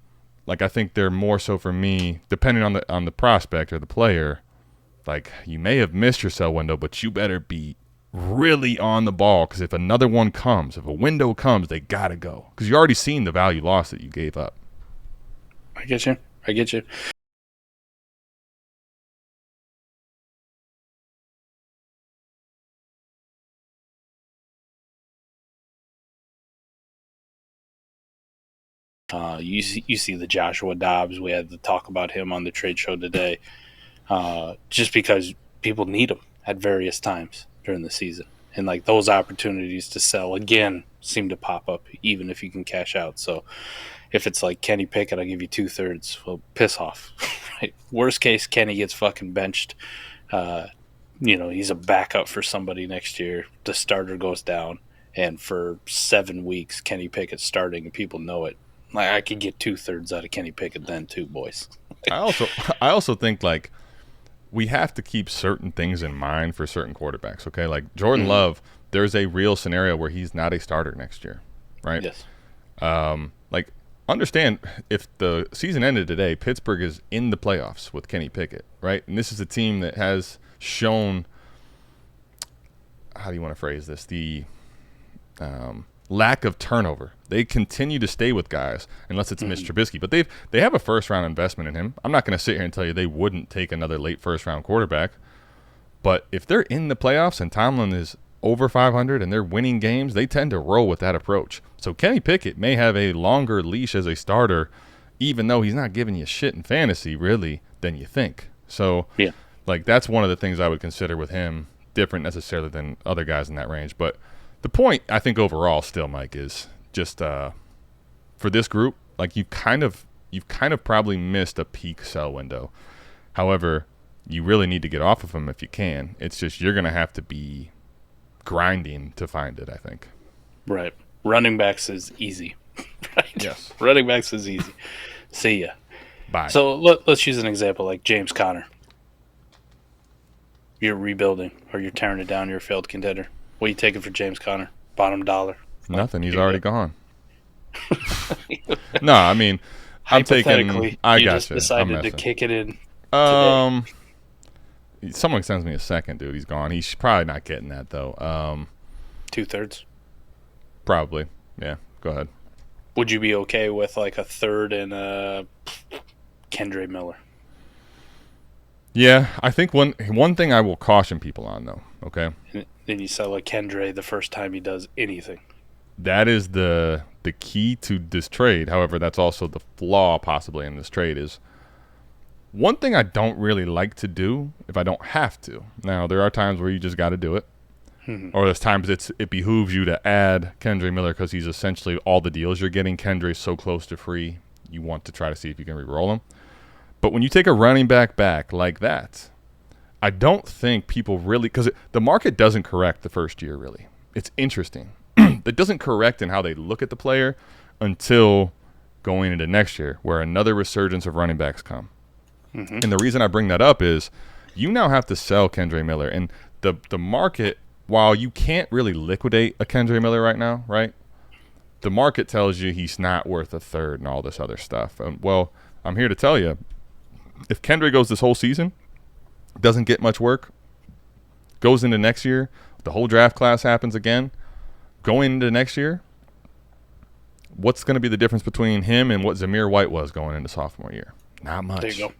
like, I think they're more so for me, depending on the prospect or the player, like, you may have missed your sell window, but you better be really on the ball, because if another one comes, if a window comes, they got to go, because you already seen the value loss that you gave up. I get you. You see the Joshua Dobbs. We had to talk about him on the trade show today, just because people need him at various times during the season. And, like, those opportunities to sell, again, seem to pop up, even if you can cash out. So if it's like Kenny Pickett, I'll give you 2/3. Well, piss off. Right? Worst case, Kenny gets fucking benched. He's a backup for somebody next year. The starter goes down. And for 7 weeks, Kenny Pickett's starting, and people know it. Like, I could get 2/3 out of Kenny Pickett then too, boys. I also think, like, we have to keep certain things in mind for certain quarterbacks. Okay, like Jordan Love, there's a real scenario where he's not a starter next year, right? Yes. Like, understand, if the season ended today, Pittsburgh is in the playoffs with Kenny Pickett, right? And this is a team that has shown, how do you want to phrase this? The lack of turnover. They continue to stay with guys unless it's Mitch Trubisky, but they have a first round investment in him. I'm not going to sit here and tell you they wouldn't take another late first round quarterback, but if they're in the playoffs and Tomlin is over 500 and they're winning games, they tend to roll with that approach. So Kenny Pickett may have a longer leash as a starter, even though he's not giving you shit in fantasy really than you think. So yeah, like, that's one of the things I would consider with him, different necessarily than other guys in that range. But the point, I think, overall still, Mike, is just for this group, like, you've kind of probably missed a peak sell window. However, you really need to get off of them if you can. It's just you're going to have to be grinding to find it, I think. Right. Running backs is easy. Right? Yes. Running backs is easy. See ya. Bye. So let's use an example like James Conner. You're rebuilding, or you're tearing it down. You're a failed contender. What are you taking for James Conner? Bottom dollar. Nothing. He's already gone. No, I mean, I'm taking. I you got just you. decided to kick it in. Someone sends me a second, dude. He's gone. He's probably not getting that though. 2/3. Probably. Yeah. Go ahead. Would you be okay with like a third and Kendre Miller? Yeah, I think one thing I will caution people on, though, okay? And then you sell a Kendre the first time he does anything. That is the key to this trade. However, that's also the flaw possibly in this trade is one thing I don't really like to do if I don't have to. Now, there are times where you just got to do it. Or there's times it behooves you to add Kendre Miller because he's essentially all the deals you're getting. Kendre's so close to free, you want to try to see if you can re-roll him. But when you take a running back like that, I don't think people really – because the market doesn't correct the first year really. It's interesting. It doesn't correct in how they look at the player until going into next year where another resurgence of running backs come. And the reason I bring that up is you now have to sell Kendre Miller. And the market – while you can't really liquidate a Kendre Miller right now, right? The market tells you he's not worth a third and all this other stuff. Well, I'm here to tell you, if Kendre goes this whole season, doesn't get much work, goes into next year, the whole draft class happens again, going into next year, what's going to be the difference between him and what Zamir White was going into sophomore year? Not much. There you go.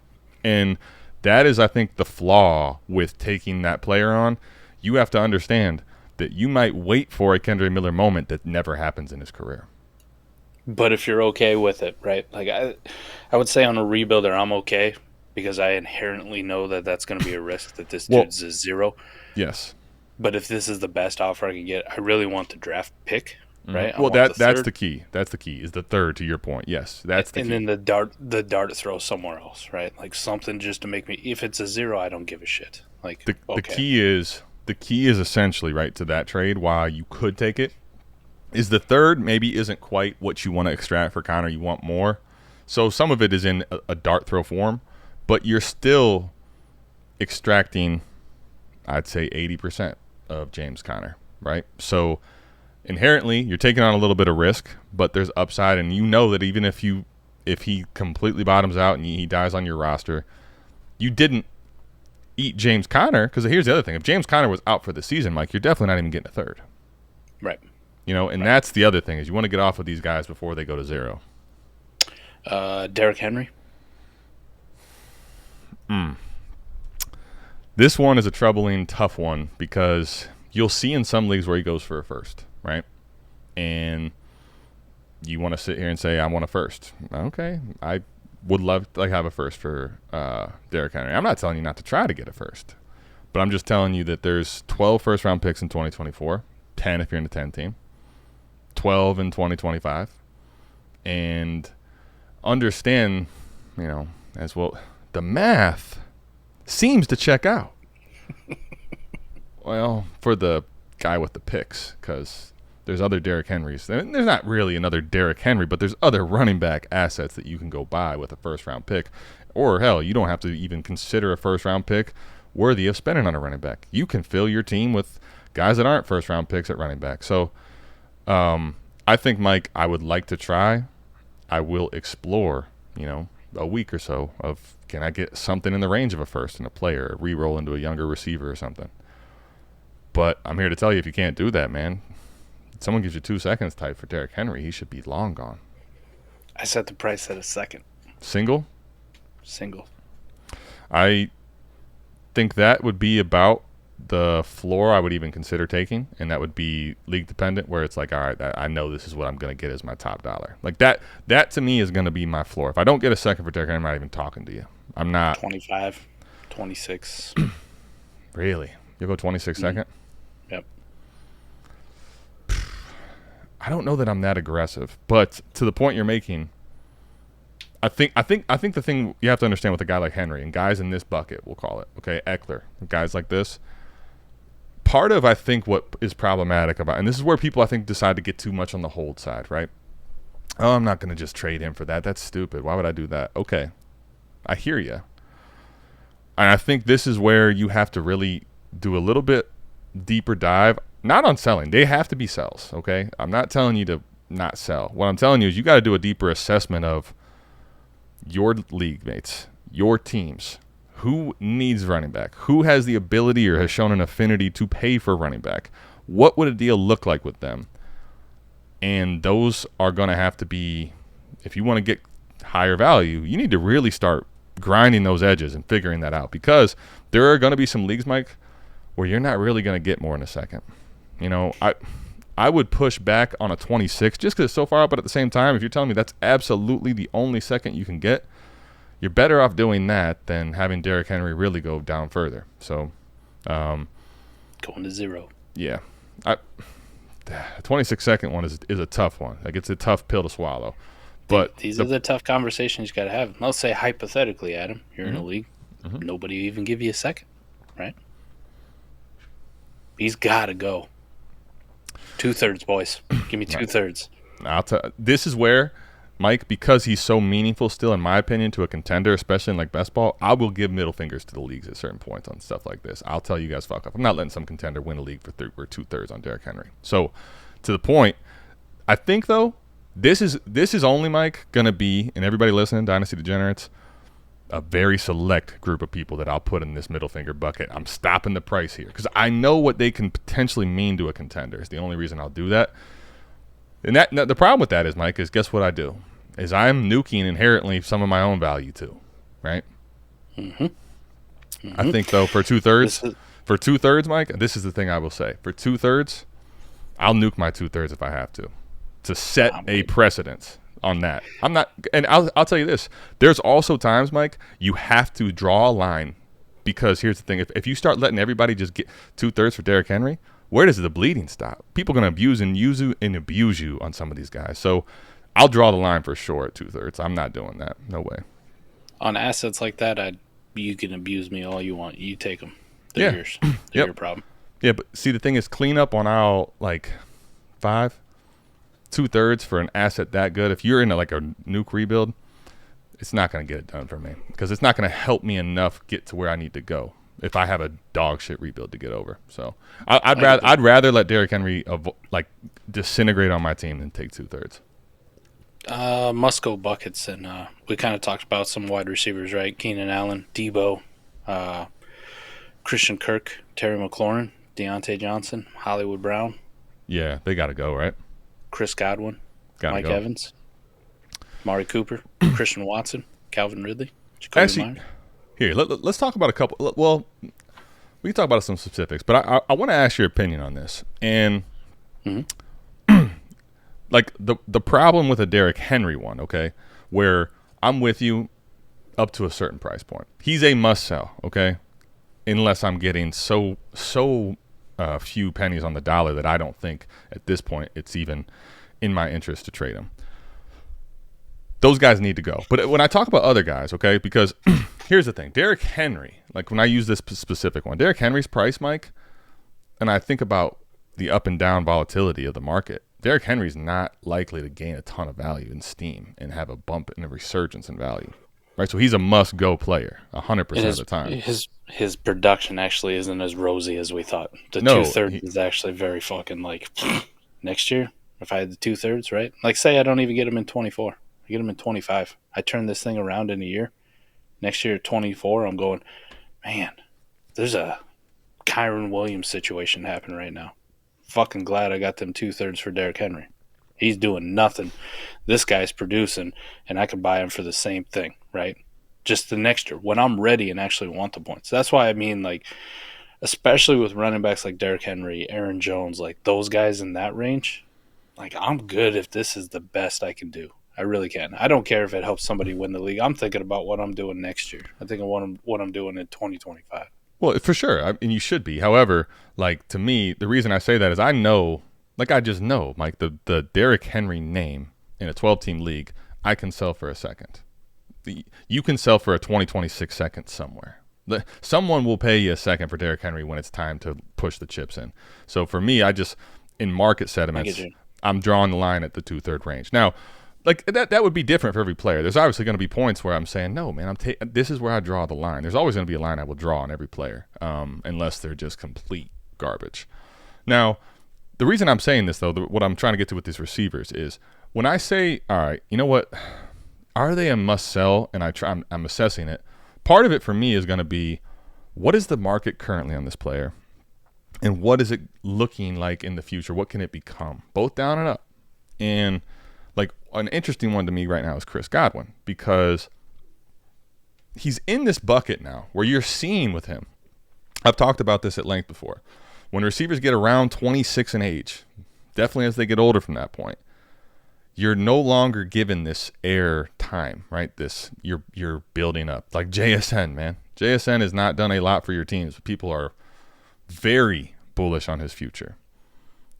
And that is, I think, the flaw with taking that player on. You have to understand that you might wait for a Kendre Miller moment that never happens in his career. But if you're okay with it, right? Like I would say on a rebuilder, I'm okay because I inherently know that that's going to be a risk that this dude's a zero. Yes. But if this is the best offer I can get, I really want the draft pick, right? Well, that's the key. That's the key is the third, to your point. Yes, that's the key. And then the dart throw somewhere else, right? Like something just to make me – if it's a zero, I don't give a shit. Like the key is – the key is essentially, right, to that trade, why you could take it, is the third maybe isn't quite what you want to extract for Connor. You want more. So some of it is in a dart throw form, but you're still extracting, I'd say, 80% of James Conner, right? So inherently, you're taking on a little bit of risk, but there's upside, and you know that even if he completely bottoms out and he dies on your roster, you didn't eat James Conner, because here's the other thing. If James Conner was out for the season, Mike, you're definitely not even getting a third. Right. And that's the other thing is you want to get off of these guys before they go to zero. Derrick Henry. This one is a troubling, tough one because you'll see in some leagues where he goes for a first, right? And you want to sit here and say, I want a first. Okay, I would love to have a first for Derrick Henry. I'm not telling you not to try to get a first, but I'm just telling you that there's 12 first-round picks in 2024, 10 if you're in the 10 team, 12 in 2025, and understand, as well, the math seems to check out. Well, for the guy with the picks, because there's other Derrick Henrys. There's not really another Derrick Henry, but there's other running back assets that you can go buy with a first-round pick. Or, hell, you don't have to even consider a first-round pick worthy of spending on a running back. You can fill your team with guys that aren't first-round picks at running back. So, I think, Mike, I would like to try. I will explore, a week or so of can I get something in the range of a first and a player, re-roll into a younger receiver or something. But I'm here to tell you if you can't do that, man, someone gives you 2 seconds type for Derrick Henry, he should be long gone. I set the price at a second. Single? Single. I think that would be about the floor I would even consider taking, and that would be league dependent, where it's like, all right, I know this is what I'm going to get as my top dollar. Like that to me is going to be my floor. If I don't get a second for Derrick Henry, I'm not even talking to you. I'm not. 25, 26. Really? You'll go 26 second? Yep. I don't know that I'm that aggressive, but to the point you're making, I think the thing you have to understand with a guy like Henry and guys in this bucket, we'll call it, okay, Eckler, guys like this, part of I think what is problematic about, and this is where people I think decide to get too much on the hold side, right? Oh, I'm not going to just trade him for that. That's stupid. Why would I do that? Okay, I hear you. And I think this is where you have to really do a little bit deeper dive, not on selling. They have to be sells, okay? I'm not telling you to not sell. What I'm telling you is you got to do a deeper assessment of your league mates, your teams. Who needs running back? Who has the ability or has shown an affinity to pay for running back? What would a deal look like with them? And those are going to have to be, if you want to get higher value, you need to really start grinding those edges and figuring that out, because there are going to be some leagues, Mike, where you're not really going to get more in a second. You know, I would push back on a 26 just because it's so far out, but at the same time, if you're telling me that's absolutely the only second you can get, you're better off doing that than having Derrick Henry really go down further. So, Going to 0. Yeah. The 26-second one is a tough one. Like, it's a tough pill to swallow. But these are the tough conversations you got to have. Let's say hypothetically, Adam, you're in a league. Nobody even give you a second, right? He's got to go. 2/3, boys. Give me 2/3. This is where, Mike, because he's so meaningful still, in my opinion, to a contender, especially in like best ball, I will give middle fingers to the leagues at certain points on stuff like this. I'll tell you guys, fuck off. I'm not letting some contender win a league for 2/3 on Derrick Henry. So, to the point, I think, though, this is only, Mike, going to be, and everybody listening, Dynasty Degenerates, a very select group of people that I'll put in this middle finger bucket. I'm stopping the price here because I know what they can potentially mean to a contender. It's the only reason I'll do that. And the problem with that is, Mike, is guess what I do? Is I'm nuking inherently some of my own value too, right? I think, though, for 2/3, Mike, this is the thing I will say. For 2/3, I'll nuke my 2/3 if I have to set a precedence on that. I'm not, and I'll tell you this. There's also times, Mike, you have to draw a line, because here's the thing: if you start letting everybody just get 2/3 for Derrick Henry, where does the bleeding stop? People are going to abuse you on some of these guys. So I'll draw the line for sure at 2/3. I'm not doing that. No way. On assets like that, you can abuse me all you want. You take them. They're yours. They're your problem. Yeah, but see, the thing is, clean up on aisle like 5. 2/3 for an asset that good. If you're in a nuke rebuild, it's not going to get it done for me, because it's not going to help me enough get to where I need to go if I have a dog shit rebuild to get over. So I'd rather let Derrick Henry disintegrate on my team than take 2/3. Must go buckets, and we kind of talked about some wide receivers, right? Keenan Allen, Debo, Christian Kirk, Terry McLaurin, Deontay Johnson, Hollywood Brown. Yeah, they got to go, right? Chris Godwin, Gotta Mike go. Evans, Mari Cooper, Christian Watson, Calvin Ridley, Jacoby Actually, Myers. Here, let's talk about a couple. Well, we can talk about some specifics, but I want to ask your opinion on this. And like the problem with a Derrick Henry one, okay, where I'm with you up to a certain price point. He's a must sell, okay, unless I'm getting so few pennies on the dollar that I don't think at this point it's even in my interest to trade him. Those guys need to go. But when I talk about other guys, okay, because here's the thing. Derrick Henry, like when I use this specific one, Derrick Henry's price, Mike, and I think about the up and down volatility of the market, Derrick Henry's not likely to gain a ton of value in steam and have a bump and a resurgence in value. Right, so he's a must-go player 100% of the time. His production actually isn't as rosy as we thought. The 2/3 is actually very fucking next year, if I had the 2/3, right? Like, say I don't even get him in 24. I get him in 25. I turn this thing around in a year. Next year, 24, I'm going, man, there's a Kyron Williams situation happening right now. Fucking glad I got them 2/3 for Derrick Henry. He's doing nothing. This guy's producing, and I could buy him for the same thing, right? Just the next year, when I'm ready and actually want the points. That's why I mean, especially with running backs like Derrick Henry, Aaron Jones, those guys in that range, I'm good if this is the best I can do. I really can. I don't care if it helps somebody win the league. I'm thinking about what I'm doing next year. I'm thinking what I'm doing in 2025. Well, for sure, and you should be. However, to me, the reason I say that is I know, I just know, Mike, the Derrick Henry name in a 12-team league, I can sell for a second. You can sell for a 2026 second somewhere. Someone will pay you a second for Derrick Henry when it's time to push the chips in. So for me, in market sentiments, I'm drawing the line at the 2/3 range. Now, that would be different for every player. There's obviously going to be points where I'm saying, no, man, this is where I draw the line. There's always going to be a line I will draw on every player, unless they're just complete garbage. Now, the reason I'm saying this, though, what I'm trying to get to with these receivers is when I say, all right, you know what, are they a must sell? And I'm assessing it. Part of it for me is going to be, what is the market currently on this player, and what is it looking like in the future? What can it become, both down and up? And like an interesting one to me right now is Chris Godwin, because he's in this bucket now where you're seeing with him. I've talked about this at length before. When receivers get around 26 in age, definitely as they get older from that point, you're no longer given this air time, right? This you're building up. Like JSN, man. JSN has not done a lot for your teams. People are very bullish on his future.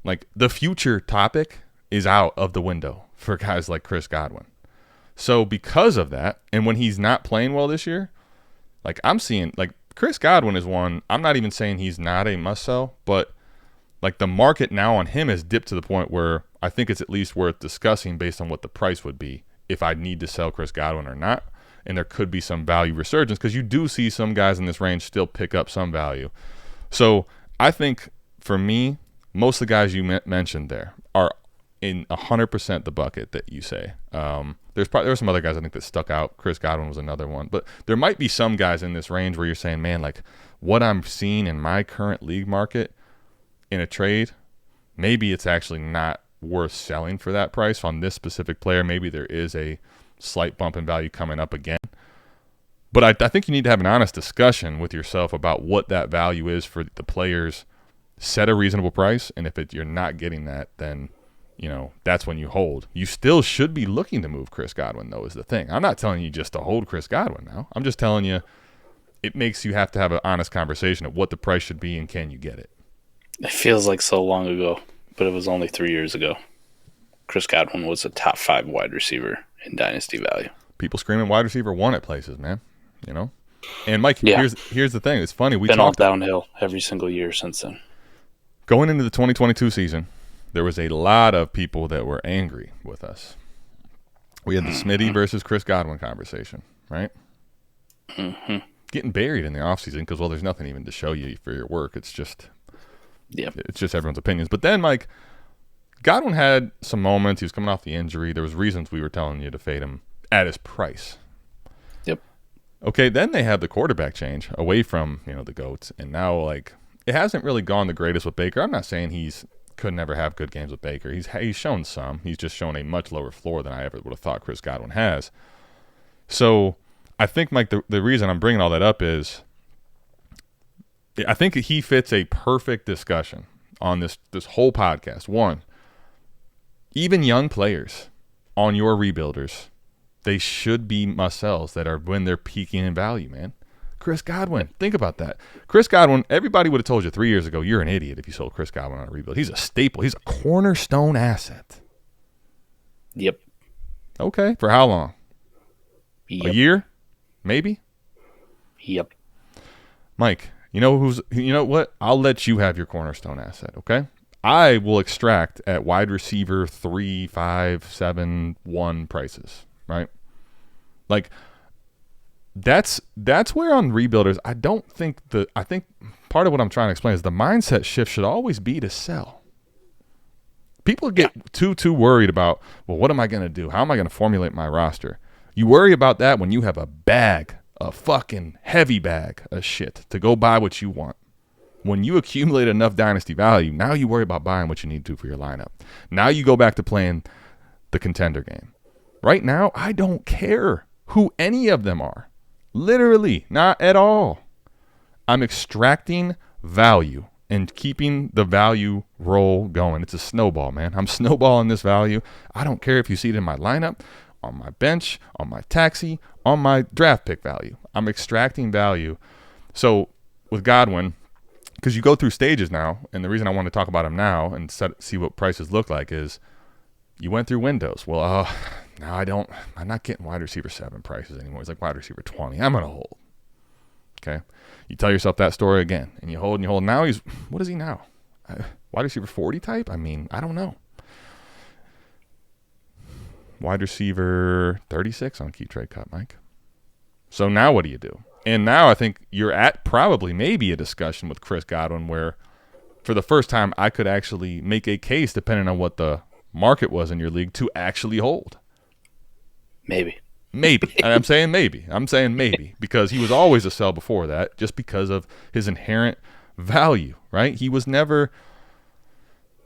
Like the future topic is out of the window for guys like Chris Godwin. So because of that, and when he's not playing well this year, like I'm seeing, like Chris Godwin is one, I'm not even saying he's not a must sell, but like the market now on him has dipped to the point where I think it's at least worth discussing based on what the price would be if I need to sell Chris Godwin or not. And there could be some value resurgence because you do see some guys in this range still pick up some value. So I think for me, most of the guys you mentioned there are in 100% the bucket that you say. There were some other guys I think that stuck out. Chris Godwin was another one. But there might be some guys in this range where you're saying, man, like what I'm seeing in my current league market in a trade, maybe it's actually not worth selling for that price on this specific player. Maybe there is a slight bump in value coming up again. But I think you need to have an honest discussion with yourself about what that value is for the players. Set a reasonable price, and if you're not getting that, then that's when you hold. You still should be looking to move Chris Godwin, though, is the thing. I'm not telling you just to hold Chris Godwin now. I'm just telling you it makes you have to have an honest conversation of what the price should be and can you get it. It feels like so long ago, but it was only 3 years ago. Chris Godwin was a top 5 wide receiver in dynasty value. People screaming wide receiver 1 at places, man. And Mike, here's the thing. It's funny. Been all downhill every single year since then. Going into the 2022 season, there was a lot of people that were angry with us. We had the Smitty versus Chris Godwin conversation, right? Mm-hmm. Getting buried in the offseason because, well, there's nothing even to show you for your work. It's just everyone's opinions. But then, like, Godwin had some moments. He was coming off the injury. There was reasons we were telling you to fade him at his price. Yep. Okay, then they have the quarterback change away from, the GOATs. And now, like, it hasn't really gone the greatest with Baker. I'm not saying he's could never have good games with Baker. He's shown some. He's just shown a much lower floor than I ever would have thought Chris Godwin has. So I think, Mike, the reason I'm bringing all that up is I think he fits a perfect discussion on this whole podcast. One, even young players on your rebuilders, they should be must-sells that are when they're peaking in value, man. Chris Godwin, think about that. Chris Godwin, everybody would have told you 3 years ago, you're an idiot if you sold Chris Godwin on a rebuild. He's a staple. He's a cornerstone asset. Yep. Okay, for how long? Yep. A year? Maybe? Yep. Mike, you know what? I'll let you have your cornerstone asset, okay? I will extract at wide receiver 3, 5, 7, 1 prices, right? Like, that's where on rebuilders, I think part of what I'm trying to explain is the mindset shift should always be to sell. People get too worried about, well, what am I going to do? How am I going to formulate my roster? You worry about that when you have a fucking heavy bag of shit to go buy what you want. When you accumulate enough dynasty value, now you worry about buying what you need to for your lineup. Now you go back to playing the contender game. Right now, I don't care who any of them are. Literally, not at all. I'm extracting value and keeping the value roll going. It's a snowball, man. I'm snowballing this value. I don't care if you see it in my lineup, on my bench, on my taxi, on my draft pick value. I'm extracting value. So with Godwin, because you go through stages now, and the reason I want to talk about him now and see what prices look like is you went through windows. Well, now I'm not getting wide receiver 7 prices anymore. It's like wide receiver 20. I'm going to hold. Okay. You tell yourself that story again, and you hold and you hold. Now what is he now? Wide receiver 40 type? I mean, I don't know. Wide receiver 36 on Keep Trade Cut, Mike. So now what do you do? And now I think you're at probably maybe a discussion with Chris Godwin where for the first time I could actually make a case, depending on what the market was in your league, to actually hold. Maybe. And I'm saying maybe because he was always a sell before that just because of his inherent value, right? He was never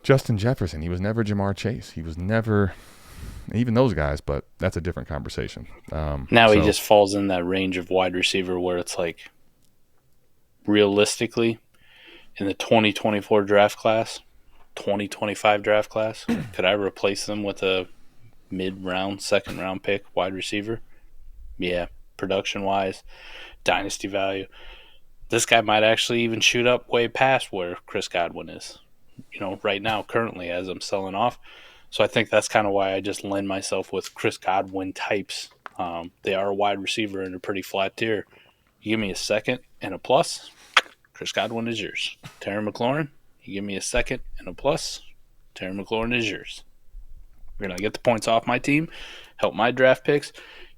Justin Jefferson. He was never Jamar Chase. He was never even those guys, but that's a different conversation. Now he just falls in that range of wide receiver where it's like, realistically, in the 2024 draft class, 2025 draft class, could I replace them with a mid-round, second-round pick wide receiver? Yeah, production-wise, dynasty value. This guy might actually even shoot up way past where Chris Godwin is, right now, currently, as I'm selling off. So I think that's kind of why I just lend myself with Chris Godwin types. They are a wide receiver in a pretty flat tier. You give me a second and a plus, Chris Godwin is yours. Terry McLaurin, you give me a second and a plus, Terry McLaurin is yours. We're going to get the points off my team, help my draft picks,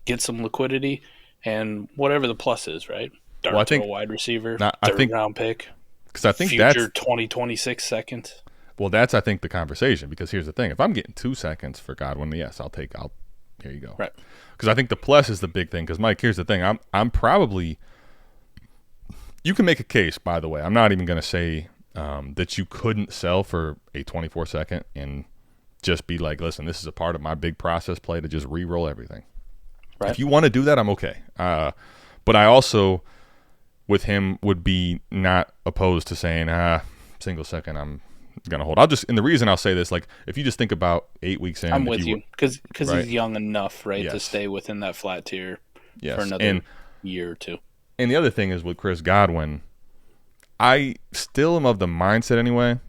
get some liquidity, and whatever the plus is, right? Dart to a wide receiver, third-round pick, because I think future 2026 second. Well, that's, I think, the conversation, because here's the thing. If I'm getting 2 seconds for Godwin, yes, here you go. Right. Because I think the plus is the big thing. Because, Mike, here's the thing. I'm probably – you can make a case, by the way. I'm not even going to say that you couldn't sell for a 24-second and just be like, listen, this is a part of my big process play to just re-roll everything. Right. If you want to do that, I'm okay. But I also, with him, would be not opposed to saying, single second, I'm going to hold. And the reason I'll say this, like, if you just think about 8 weeks in. I'm with you, because right? he's young enough, right, to stay within that flat tier for another year or two. And the other thing is with Chris Godwin, I still am of the mindset anyway.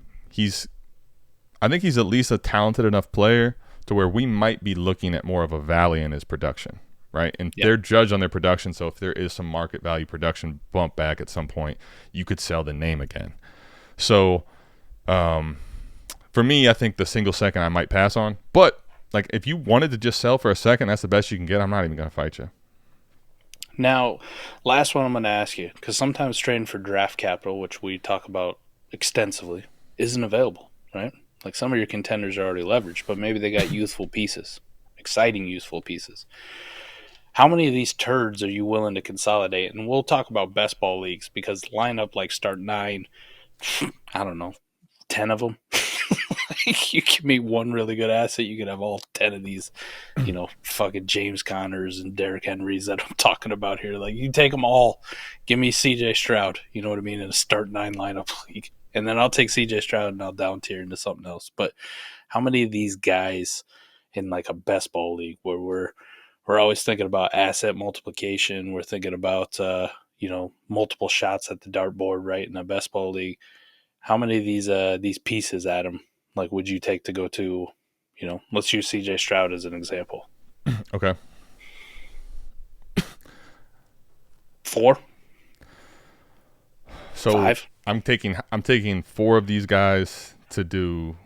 I think he's at least a talented enough player to where we might be looking at more of a valley in his production, right? And they're judged on their production, so if there is some market value production bump back at some point, you could sell the name again. So for me, I think the single second I might pass on. But like if you wanted to just sell for a second, that's the best you can get. I'm not even going to fight you. Now, last one I'm going to ask you, because sometimes trading for draft capital, which we talk about extensively, isn't available, right? Like some of your contenders are already leveraged, but maybe they got youthful pieces, exciting youthful pieces. How many of these turds are you willing to consolidate? And we'll talk about best ball leagues, because lineup like start 9, I don't know, 10 of them. You give me one really good asset, you could have all 10 of these, fucking James Connors and Derrick Henrys that I'm talking about here. Like, you take them all. Give me CJ Stroud, you know what I mean, in a start 9 lineup league. And then I'll take CJ Stroud and I'll down tier into something else. But how many of these guys in like a best ball league where we're always thinking about asset multiplication, we're thinking about multiple shots at the dartboard, right, in a best ball league. How many of these pieces, Adam, like would you take to go to, let's use CJ Stroud as an example. Okay. 4? So 5? I'm taking 4 of these guys to do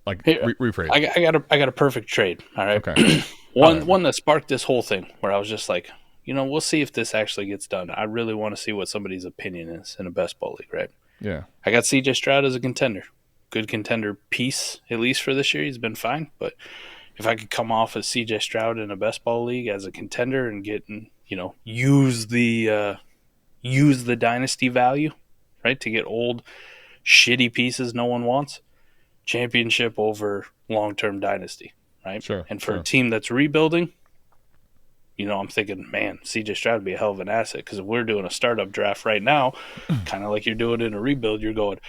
like rephrase. I got a perfect trade. All right. Okay. One that sparked this whole thing where I was just like, we'll see if this actually gets done. I really want to see what somebody's opinion is in a best ball league, right? Yeah. I got CJ Stroud as a contender. Good contender piece, at least for this year. He's been fine. But if I could come off as CJ Stroud in a best ball league as a contender and get, use the dynasty value, right, to get old, shitty pieces no one wants, championship over long-term dynasty, right? Sure. And for a team that's rebuilding, I'm thinking, man, CJ Stroud would be a hell of an asset, because if we're doing a startup draft right now, kind of like you're doing in a rebuild, you're going,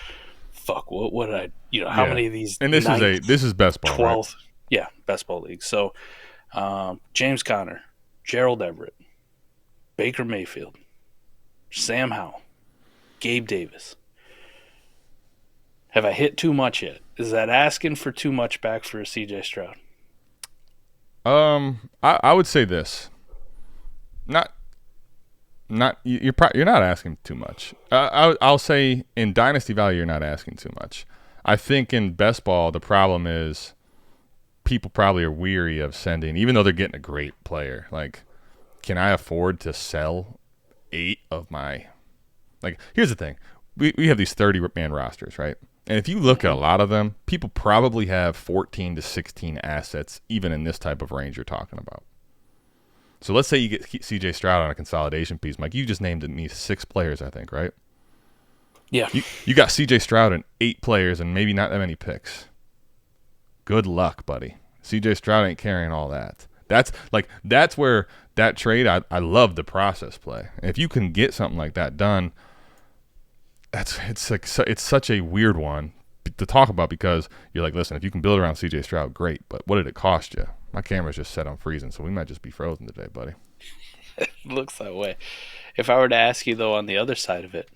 fuck, what did I, how many of these? And this is best ball, 12th, right? Yeah, best ball league. So James Conner, Gerald Everett, Baker Mayfield, Sam Howell, Gabe Davis. Have I hit too much yet? Is that asking for too much back for a CJ Stroud? I would say this. You're not asking too much. I'll say in dynasty value you're not asking too much. I think in best ball the problem is people probably are weary of sending, even though they're getting a great player. Like, can I afford to sell 8 of my? Like, here's the thing: we have these 30-man rosters, right? And if you look at a lot of them, people probably have 14 to 16 assets, even in this type of range you're talking about. So let's say you get CJ Stroud on a consolidation piece. Mike, you just named me 6 players, I think, right? Yeah. You got C.J. Stroud and 8 players and maybe not that many picks. Good luck, buddy. C.J. Stroud ain't carrying all that. That's where that trade, I love the process play. If you can get something like that done, it's such a weird one to talk about because you're like, listen, if you can build around C.J. Stroud, great, but what did it cost you? My camera's just set on freezing, so we might just be frozen today, buddy. It looks that way. If I were to ask you, though, on the other side of it,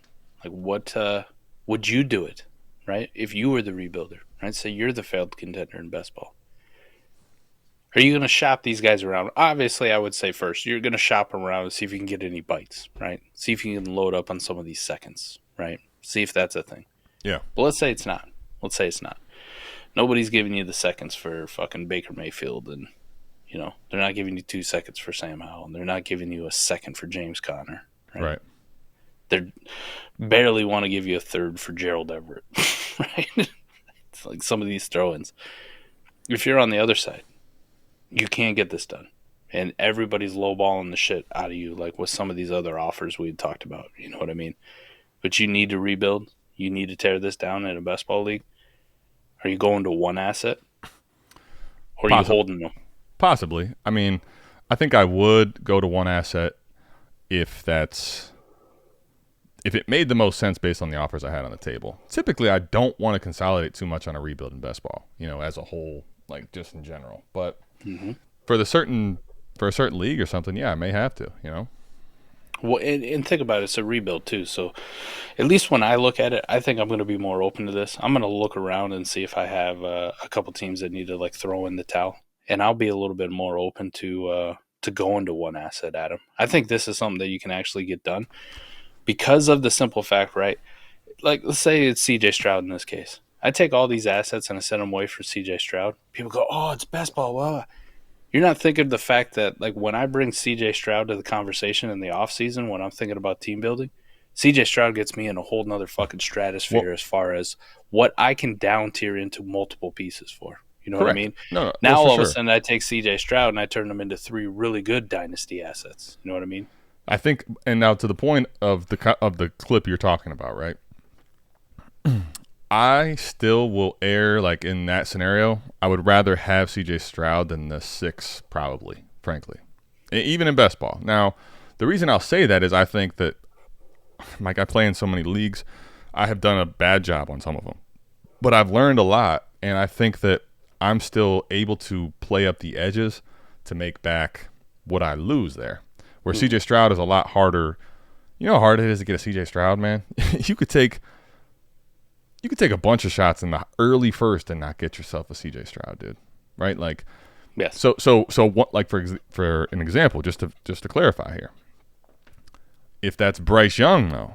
like what would you do it, right? If you were the rebuilder, right? Say you're the failed contender in best ball. Are you going to shop these guys around? Obviously, I would say first, you're going to shop them around and see if you can get any bites, right? See if you can load up on some of these seconds, right? See if that's a thing. Yeah. But let's say it's not. Nobody's giving you the seconds for fucking Baker Mayfield, and, they're not giving you 2 seconds for Sam Howell, and they're not giving you a second for James Conner, Right. They barely want to give you a third for Gerald Everett, right? It's like some of these throw-ins. If you're on the other side, you can't get this done. And everybody's lowballing the shit out of you, like with some of these other offers we had talked about. You know what I mean? But you need to rebuild. You need to tear this down in a best ball league. Are you going to one asset? Or are you holding them? Possibly. I mean, I think I would go to one asset if it made the most sense based on the offers I had on the table. Typically, I don't want to consolidate too much on a rebuild in best ball, as a whole, like just in general. But for a certain league or something, yeah, I may have to, Well, and think about it, it's a rebuild too. So at least when I look at it, I think I'm going to be more open to this. I'm going to look around and see if I have a couple teams that need to like throw in the towel, and I'll be a little bit more open to going to one asset, Adam. I think this is something that you can actually get done because of the simple fact, right? Like, let's say it's C.J. Stroud in this case. I take all these assets and I send them away for C.J. Stroud. People go, oh, it's best ball, blah. You're not thinking of the fact that, like, when I bring C.J. Stroud to the conversation in the offseason, when I'm thinking about team building, C.J. Stroud gets me in a whole nother fucking stratosphere as far as what I can down tier into multiple pieces for. You know Correct. what I mean? No, now all of sure. a sudden I take C.J. Stroud and I turn them into 3 really good dynasty assets. You know what I mean? I think, and now to the point of the clip you're talking about, right? I still will err, like in that scenario, I would rather have C.J. Stroud than the 6, probably, frankly, even in best ball. Now, the reason I'll say that is I think that, like, I play in so many leagues, I have done a bad job on some of them, but I've learned a lot, and I think that I'm still able to play up the edges to make back what I lose there. Where C.J. Stroud is a lot harder. You know how hard it is to get a C.J. Stroud, man? You could take a bunch of shots in the early first and not get yourself a C.J. Stroud, dude. Right? Like, yes. So what? Like for an example, just to clarify here, if that's Bryce Young, though,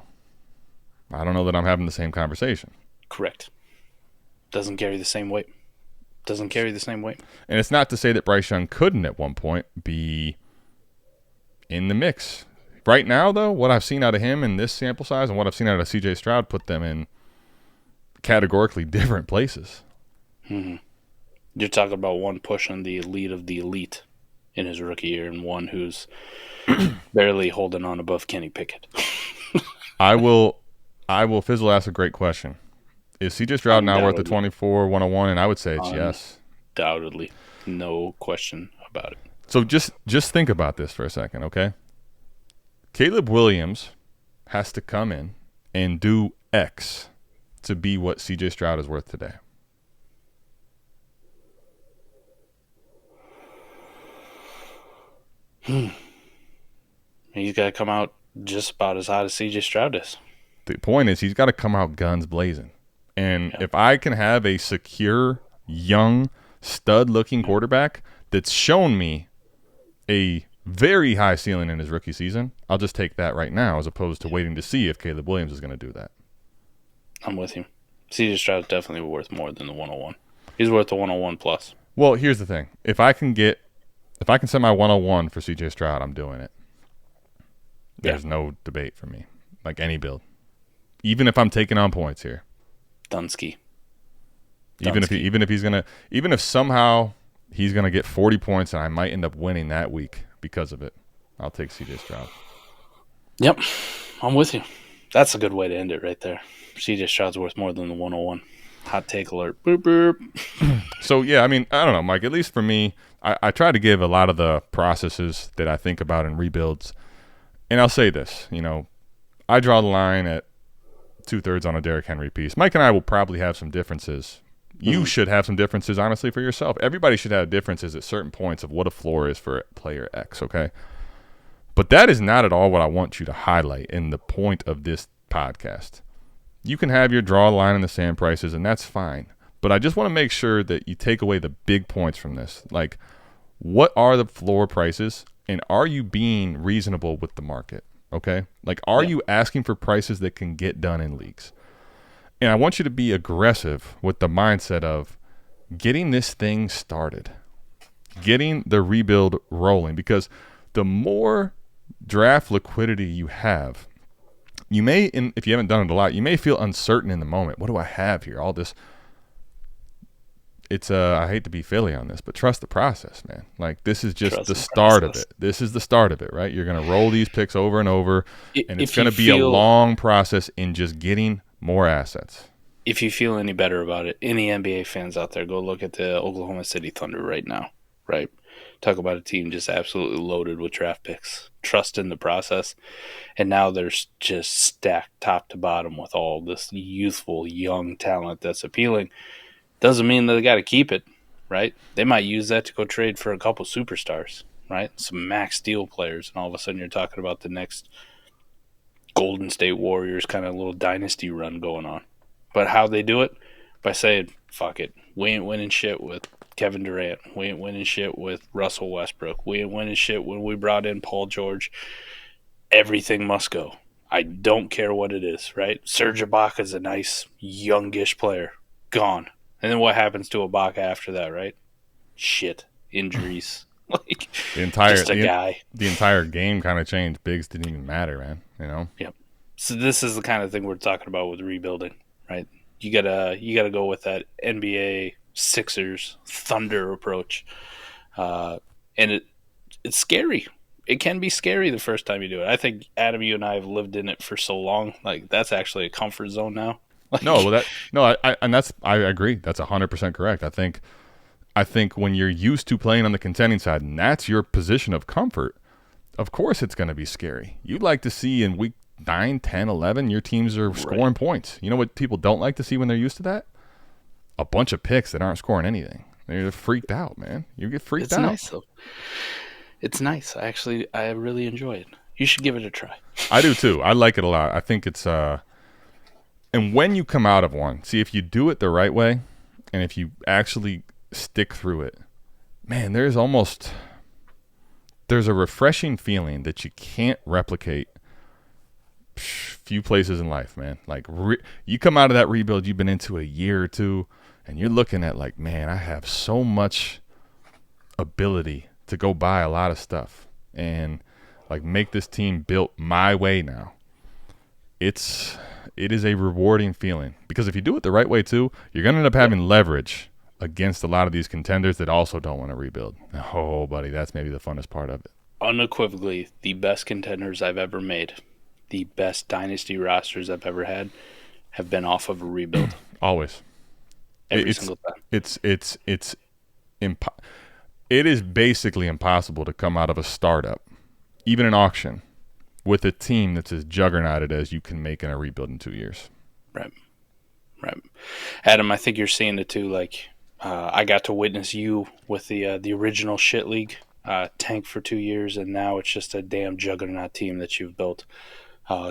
I don't know that I'm having the same conversation. Correct. Doesn't carry the same weight. And it's not to say that Bryce Young couldn't at one point be in the mix. Right now, though, what I've seen out of him in this sample size and what I've seen out of C.J. Stroud put them in categorically different places. Mm-hmm. You're talking about one pushing the elite of the elite in his rookie year and one who's barely holding on above Kenny Pickett. I will Fizzle ask a great question. Is C.J. Stroud now worth the 24-101? And I would say it's yes. Undoubtedly. No question about it. So just think about this for a second, okay? Caleb Williams has to come in and do X to be what C.J. Stroud is worth today. He's got to come out just about as hot as C.J. Stroud is. The point is he's got to come out guns blazing. And if I can have a secure, young, stud-looking quarterback that's shown me a very high ceiling in his rookie season, I'll just take that right now as opposed to waiting to see if Caleb Williams is going to do that. I'm with you. C.J. Stroud's definitely worth more than the 101. He's worth the 101 plus. Well, here's the thing. If I can send my 101 for C.J. Stroud, I'm doing it. There's no debate for me. Like any build. Even if I'm taking on points here. Dunsky. Even if somehow he's gonna get 40 points and I might end up winning that week because of it, I'll take C.J. Stroud. Yep, I'm with you. That's a good way to end it right there. C.J. Stroud's worth more than the 101. Hot take alert. Boop, boop. So, yeah, I mean, I don't know, Mike. At least for me, I try to give a lot of the processes that I think about in rebuilds. And I'll say this, I draw the line at 2/3 on a Derrick Henry piece. Mike and I will probably have some differences. You should have some differences, honestly, for yourself. Everybody should have differences at certain points of what a floor is for player X, okay? But that is not at all what I want you to highlight in the point of this podcast. You can have your draw line in the sand prices, and that's fine. But I just want to make sure that you take away the big points from this. Like, what are the floor prices, and are you being reasonable with the market? Okay? Like, are you asking for prices that can get done in leagues? And I want you to be aggressive with the mindset of getting this thing started, getting the rebuild rolling, because the more draft liquidity you have, you may, if you haven't done it a lot, you may feel uncertain in the moment. What do I have here? All this. It's I hate to be Philly on this, but trust the process, man. Like, this is just the start of it. This is the start of it, right? You're going to roll these picks over and over, and it's going to be a long process in just getting more assets. If you feel any better about it, any NBA fans out there, go look at the Oklahoma City Thunder right now, right? Talk about a team just absolutely loaded with draft picks. Trust in the process. And now they're just stacked top to bottom with all this youthful, young talent that's appealing. Doesn't mean that they got to keep it, right? They might use that to go trade for a couple superstars, right? Some max deal players, and all of a sudden you're talking about the next Golden State Warriors kind of little dynasty run going on. But how they do it? By saying, fuck it. We ain't winning shit with Kevin Durant. We ain't winning shit with Russell Westbrook. We ain't winning shit when we brought in Paul George. Everything must go. I don't care what it is, right? Serge Ibaka's a nice, youngish player. Gone. And then what happens to Ibaka after that, right? Shit. Injuries. Like, just a guy. The entire game kind of changed. Bigs didn't even matter, man. Yep. So this is the kind of thing we're talking about with rebuilding, right? You gotta go with that NBA Sixers Thunder approach, and it's scary. It can be scary the first time you do it. I think, Adam, you and I have lived in it for so long. Like, that's actually a comfort zone now. Like, I agree. That's 100% correct. I think when you're used to playing on the contending side, and that's your position of comfort, of course it's going to be scary. You'd like to see in week 9, 10, 11, your teams are scoring points. You know what people don't like to see when they're used to that? A bunch of picks that aren't scoring anything. They're freaked out, man. You get freaked out. It's nice, though. It's nice. I really enjoy it. You should give it a try. I do, too. I like it a lot. I think it's and when you come out of one, see, if you do it the right way, and if you actually stick through it, man, there's a refreshing feeling that you can't replicate few places in life, man. Like, you come out of that rebuild you've been into a year or two, and you're looking at like, man, I have so much ability to go buy a lot of stuff and like make this team built my way now. It is a rewarding feeling, because if you do it the right way too, you're going to end up having leverage against a lot of these contenders that also don't want to rebuild. Oh, buddy, that's maybe the funnest part of it. Unequivocally, the best contenders I've ever made, the best dynasty rosters I've ever had, have been off of a rebuild. Always. Every single time. It is basically impossible to come out of a startup, even an auction, with a team that's as juggernauted as you can make in a rebuild in 2 years. Right. Adam, I think you're seeing it too. Like, I got to witness you with the original shit league, tank for 2 years, and now it's just a damn juggernaut team that you've built.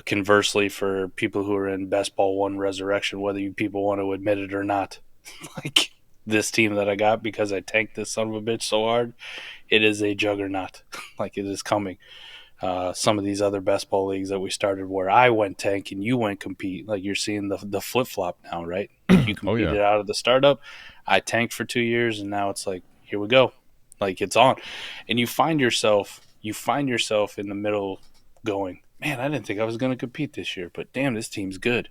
Conversely, for people who are in Best Ball 1 Resurrection, whether you people want to admit it or not, like, this team that I got because I tanked this son of a bitch so hard, it is a juggernaut. Like, it is coming. Some of these other Best Ball leagues that we started where I went tank and you went compete, like, you're seeing the flip-flop now, right? You competed out of the startup. I tanked for 2 years, and now it's like, here we go. Like, it's on. And you find yourself in the middle going, man, I didn't think I was going to compete this year, but damn, this team's good.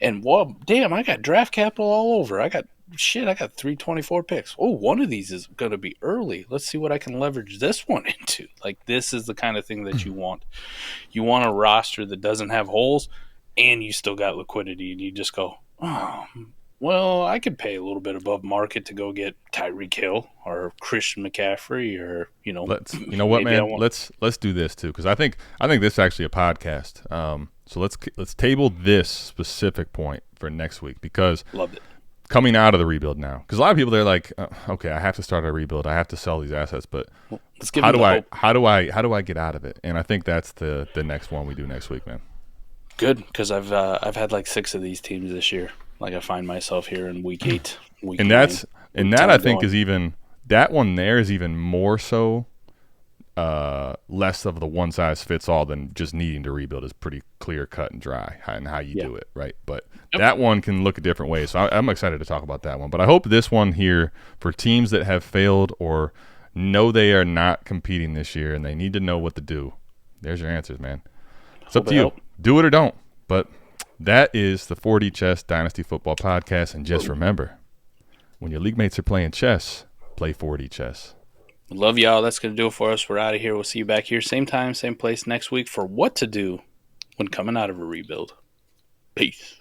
And, well, damn, I got draft capital all over. I got 324 picks. Oh, one of these is going to be early. Let's see what I can leverage this one into. Like, this is the kind of thing that you want. You want a roster that doesn't have holes. and you still got liquidity, and you just go, oh, well, I could pay a little bit above market to go get Tyreek Hill or Christian McCaffrey, or you know what, man? Let's do this too, because I think this is actually a podcast. So let's table this specific point for next week, because loved it. Coming out of the rebuild now, because a lot of people, they're like, okay, I have to start a rebuild, I have to sell these assets, but how do I get out of it? And I think that's the next one we do next week, man. Good, because I've had like 6 of these teams this year. Like I find myself here in week 8, and that I think is even that one there is even more so. Less of the one size fits all than just needing to rebuild is pretty clear cut and dry and how you do it, right? But that one can look a different way. So I'm excited to talk about that one. But I hope this one here, for teams that have failed or know they are not competing this year and they need to know what to do, there's your answers, man. It's up to you. Do it or don't. But that is the 4D Chess Dynasty Football Podcast. And just remember, when your league mates are playing chess, play 4D chess. Love y'all. That's going to do it for us. We're out of here. We'll see you back here, same time, same place next week for what to do when coming out of a rebuild. Peace.